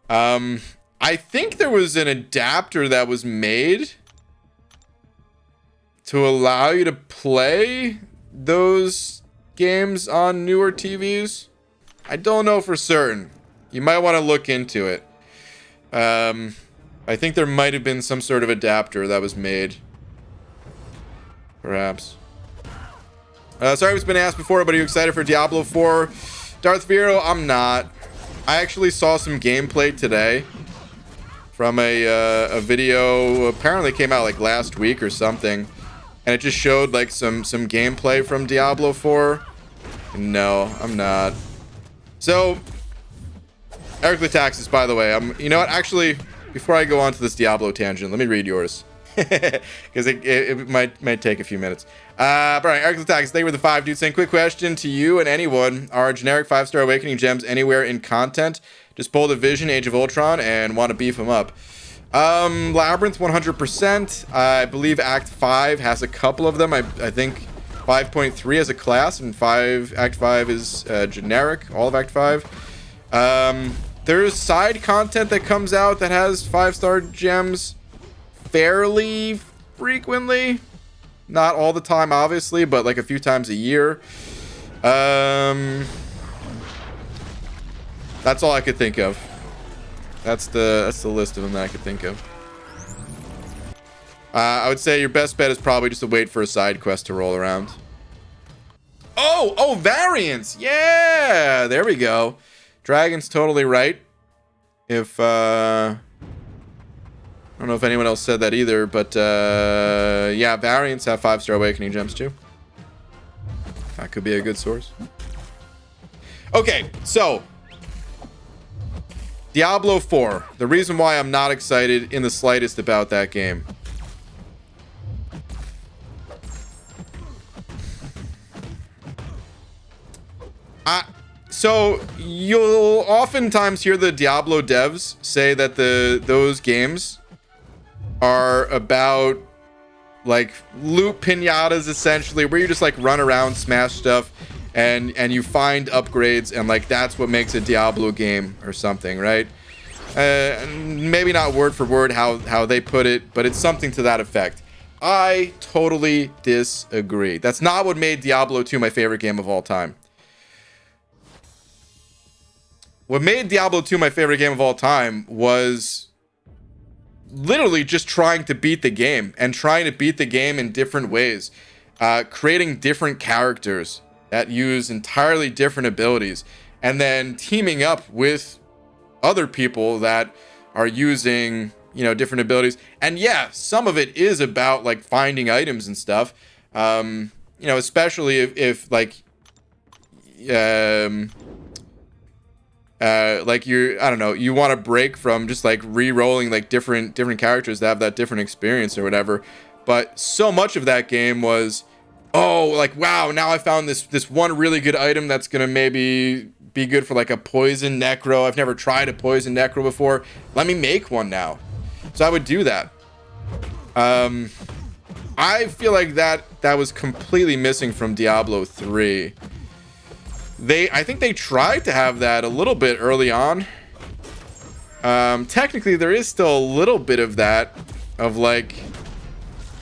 I think there was an adapter that was made to allow you to play those games on newer TVs. I don't know for certain. You might want to look into it. I think there might have been some sort of adapter that was made. Perhaps. Sorry it's been asked before, but are you excited for Diablo 4? Darth Vero, I'm not. I actually saw some gameplay today from a video, apparently came out like last week or something, and it just showed like some gameplay from Diablo 4. No, I'm not. So, Eric Lataxis, by the way, you know what? Actually, before I go on to this Diablo tangent, let me read yours. because it might take a few minutes. Brian, Arctic Attacks, they were the 5 dudes saying, quick question to you and anyone. Are generic 5-star Awakening gems anywhere in content? Just pulled a Vision, Age of Ultron, and want to beef them up. Labyrinth 100%. I believe Act 5 has a couple of them. I think 5.3 as a class, and Act 5 is generic, all of Act 5. There's side content that comes out that has 5-star gems fairly frequently. Not all the time, obviously, but like a few times a year. That's all I could think of. That's the list of them that I could think of. I would say your best bet is probably just to wait for a side quest to roll around. Oh, variants. Yeah, there we go. Dragon's totally right. If I don't know if anyone else said that either, but yeah, variants have 5-star Awakening gems too. That could be a good source. Okay, so Diablo 4. The reason why I'm not excited in the slightest about that game. So you'll oftentimes hear the Diablo devs say that those games are about like loot pinatas, essentially, where you just like run around, smash stuff, and you find upgrades, and like that's what makes a Diablo game or something, right? Maybe not word for word how they put it, but it's something to that effect. I totally disagree. That's not what made Diablo 2 my favorite game of all time. What made Diablo 2 my favorite game of all time was literally just trying to beat the game, and trying to beat the game in different ways. Creating different characters that use entirely different abilities, and then teaming up with other people that are using, you know, different abilities. And yeah, some of it is about like finding items and stuff. You know, especially if like you're, I don't know, you want to break from just like re-rolling like different characters that have that different experience or whatever. But so much of that game was, oh, like, wow, now I found this one really good item that's gonna maybe be good for like a poison necro. I've never tried a poison necro before. Let me make one now. So I would do that. I feel like that was completely missing from Diablo 3. I think they tried to have that a little bit early on. Technically, there is still a little bit of that, of like,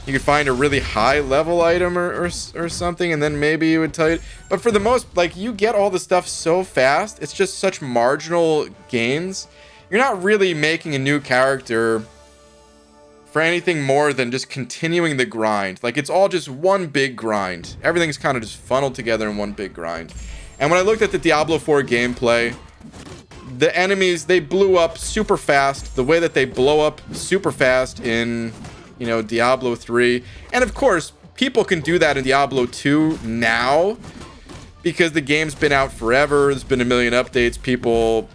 you could find a really high level item or something, and then maybe it would tell you. But for the most, like, you get all the stuff so fast. It's just such marginal gains. You're not really making a new character for anything more than just continuing the grind. Like, it's all just one big grind. Everything's kind of just funneled together in one big grind. And when I looked at the Diablo 4 gameplay, the enemies, they blew up super fast. The way that they blow up super fast in, you know, Diablo 3. And of course, people can do that in Diablo 2 now, because the game's been out forever. There's been a million updates. People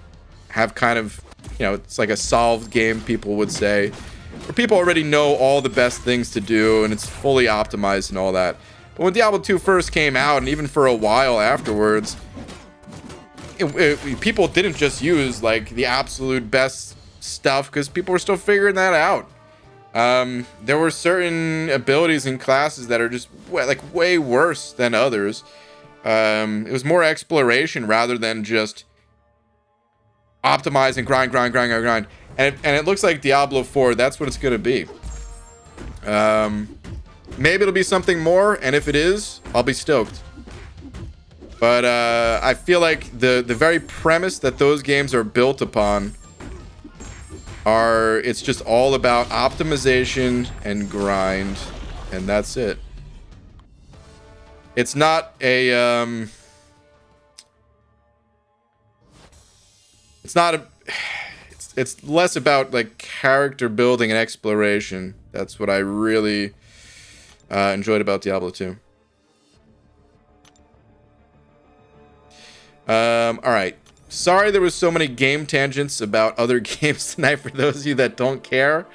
have kind of, you know, it's like a solved game, people would say, where people already know all the best things to do, and it's fully optimized and all that. But when Diablo 2 first came out, and even for a while afterwards, people didn't just use like the absolute best stuff, because people were still figuring that out. There were certain abilities and classes that are just way worse than others. It was more exploration rather than just optimize and grind. And it looks like Diablo 4, that's what it's going to be. Maybe it'll be something more, and if it is, I'll be stoked. But I feel like the very premise that those games are built upon it's just all about optimization and grind, and that's it. It's not a it's less about like character building and exploration. That's what I really enjoyed about Diablo 2. All right. Sorry there was so many game tangents about other games tonight for those of you that don't care.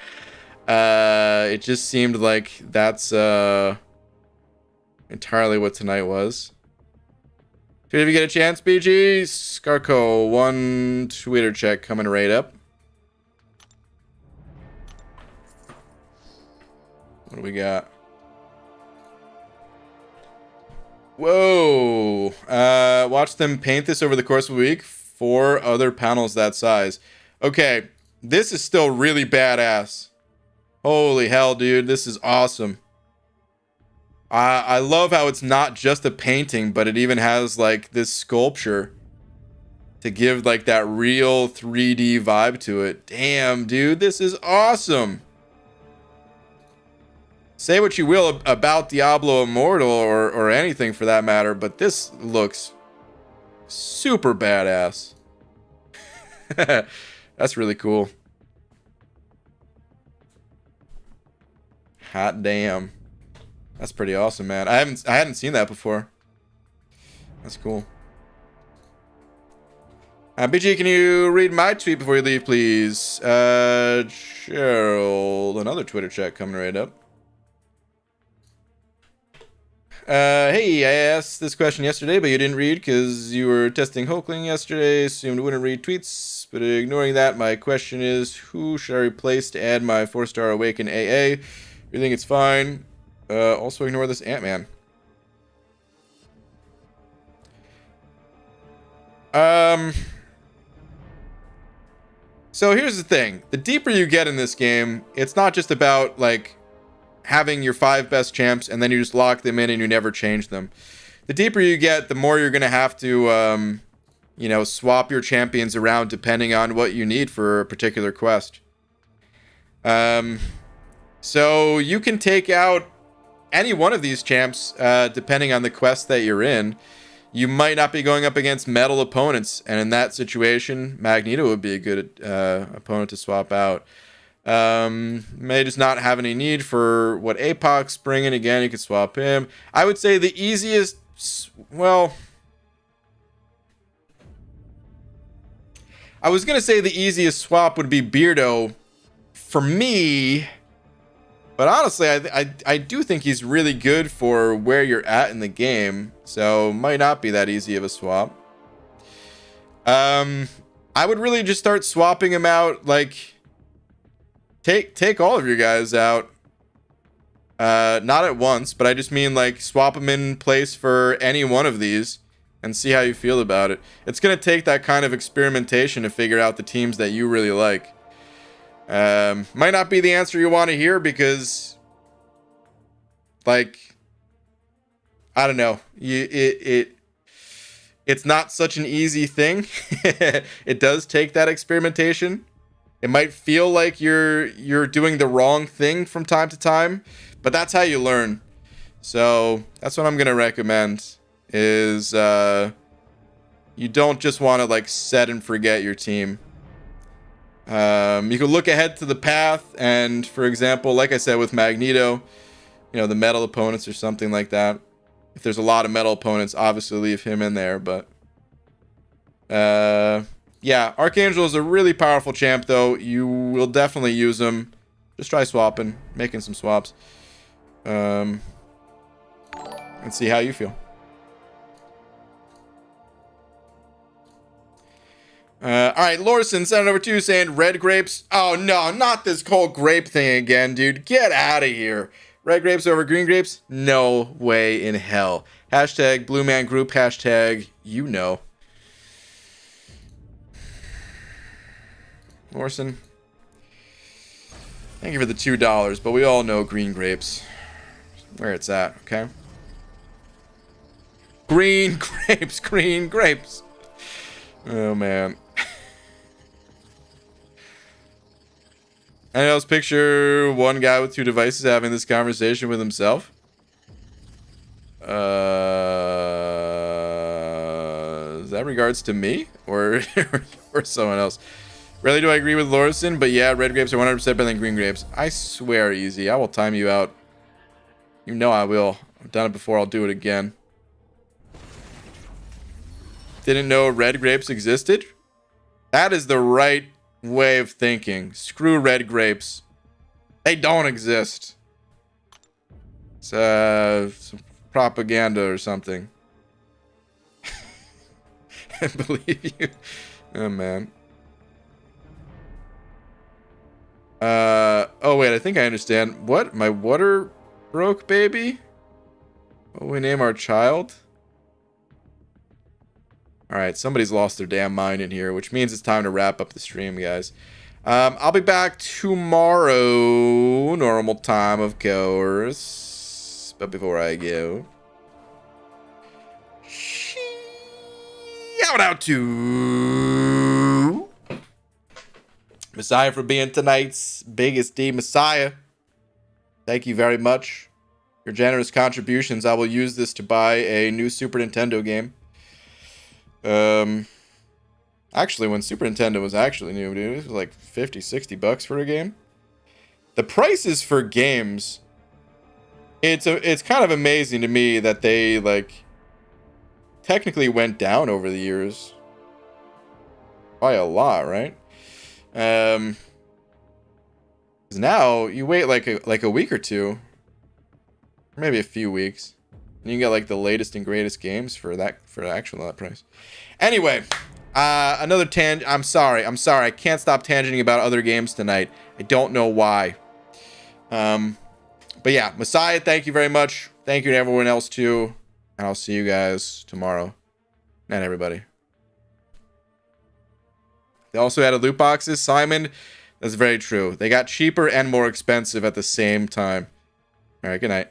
It just seemed like that's entirely what tonight was. If you get a chance, BG, Scarco, 1 Twitter check coming right up. What do we got? Whoa. Watch them paint this over the course of a week. 4 other panels that size. Okay, this is still really badass. Holy hell, dude. This is awesome. I love how it's not just a painting, but it even has like this sculpture to give like that real 3D vibe to it. Damn, dude, this is awesome. Say what you will about Diablo Immortal or anything for that matter, but this looks super badass. That's really cool. Hot damn. That's pretty awesome, man. I hadn't seen that before. That's cool. BG, can you read my tweet before you leave, please? Gerald, another Twitter chat coming right up. Hey, I asked this question yesterday, but you didn't read because you were testing Hulkling yesterday. Assumed you wouldn't read tweets, but ignoring that, my question is, who should I replace to add my 4-star Awaken AA? You think it's fine? Also ignore this Ant-Man. So here's the thing. The deeper you get in this game, it's not just about, like, having your 5 best champs and then you just lock them in and you never change them. The deeper you get, the more you're going to have to, you know, swap your champions around depending on what you need for a particular quest. So you can take out any one of these champs depending on the quest that you're in. You might not be going up against metal opponents, and in that situation, Magneto would be a good opponent to swap out. May just not have any need for what Apoc's bringing. Again, you could swap him. I would say the easiest, well, I was going to say the easiest swap would be Beardo for me, but honestly, I do think he's really good for where you're at in the game, so might not be that easy of a swap. I would really just start swapping him out, like, take all of your guys out. Not at once, but I just mean, like, swap them in place for any one of these and see how you feel about it. It's going to take that kind of experimentation to figure out the teams that you really like. Might not be the answer you want to hear because, like, I don't know. It's not such an easy thing. It does take that experimentation. It might feel like you're doing the wrong thing from time to time, but that's how you learn. So that's what I'm gonna recommend. Is you don't just want to like set and forget your team. You can look ahead to the path, and for example, like I said with Magneto, you know, the metal opponents or something like that. If there's a lot of metal opponents, obviously leave him in there, but yeah, Archangel is a really powerful champ though. You will definitely use him. Just try swapping, making some swaps. And see how you feel. Alright, Lorson sent it over to you saying red grapes. Oh no, not this whole grape thing again, dude. Get out of here. Red grapes over green grapes? No way in hell. Hashtag Blue Man Group, hashtag you know. Lorson, thank you for the $2, but we all know green grapes. Where it's at, okay? Green grapes, green grapes. Oh, man. I else picture one guy with 2 devices having this conversation with himself. Is that regards to me or or someone else? Rarely do I agree with Lorison, but yeah, red grapes are 100% better than green grapes. I swear, easy. I will time you out. You know I will. I've done it before. I'll do it again. Didn't know red grapes existed? That is the right way of thinking. Screw red grapes. They don't exist. It's some propaganda or something. I believe you. Oh man. Oh wait, I think I understand. What? My water broke, baby? What will we name our child? Alright, somebody's lost their damn mind in here, which means it's time to wrap up the stream, guys. I'll be back tomorrow, normal time, of course. But before I go, shout out to Messiah for being tonight's biggest D Messiah. Thank you very much. Your generous contributions. I will use this to buy a new Super Nintendo game. Actually, when Super Nintendo was actually new, dude, it was like 50, 60 bucks for a game. The prices for games, it's kind of amazing to me that they, like, technically went down over the years. By a lot, right? 'Cause now you wait like a week or two, or maybe a few weeks, and you get like the latest and greatest games for actual that price. Anyway, another I'm sorry. I can't stop tangenting about other games tonight. I don't know why. But yeah, Messiah, thank you very much. Thank you to everyone else too, and I'll see you guys tomorrow. Night, everybody. They also added loot boxes, Simon. That's very true. They got cheaper and more expensive at the same time. All right, good night.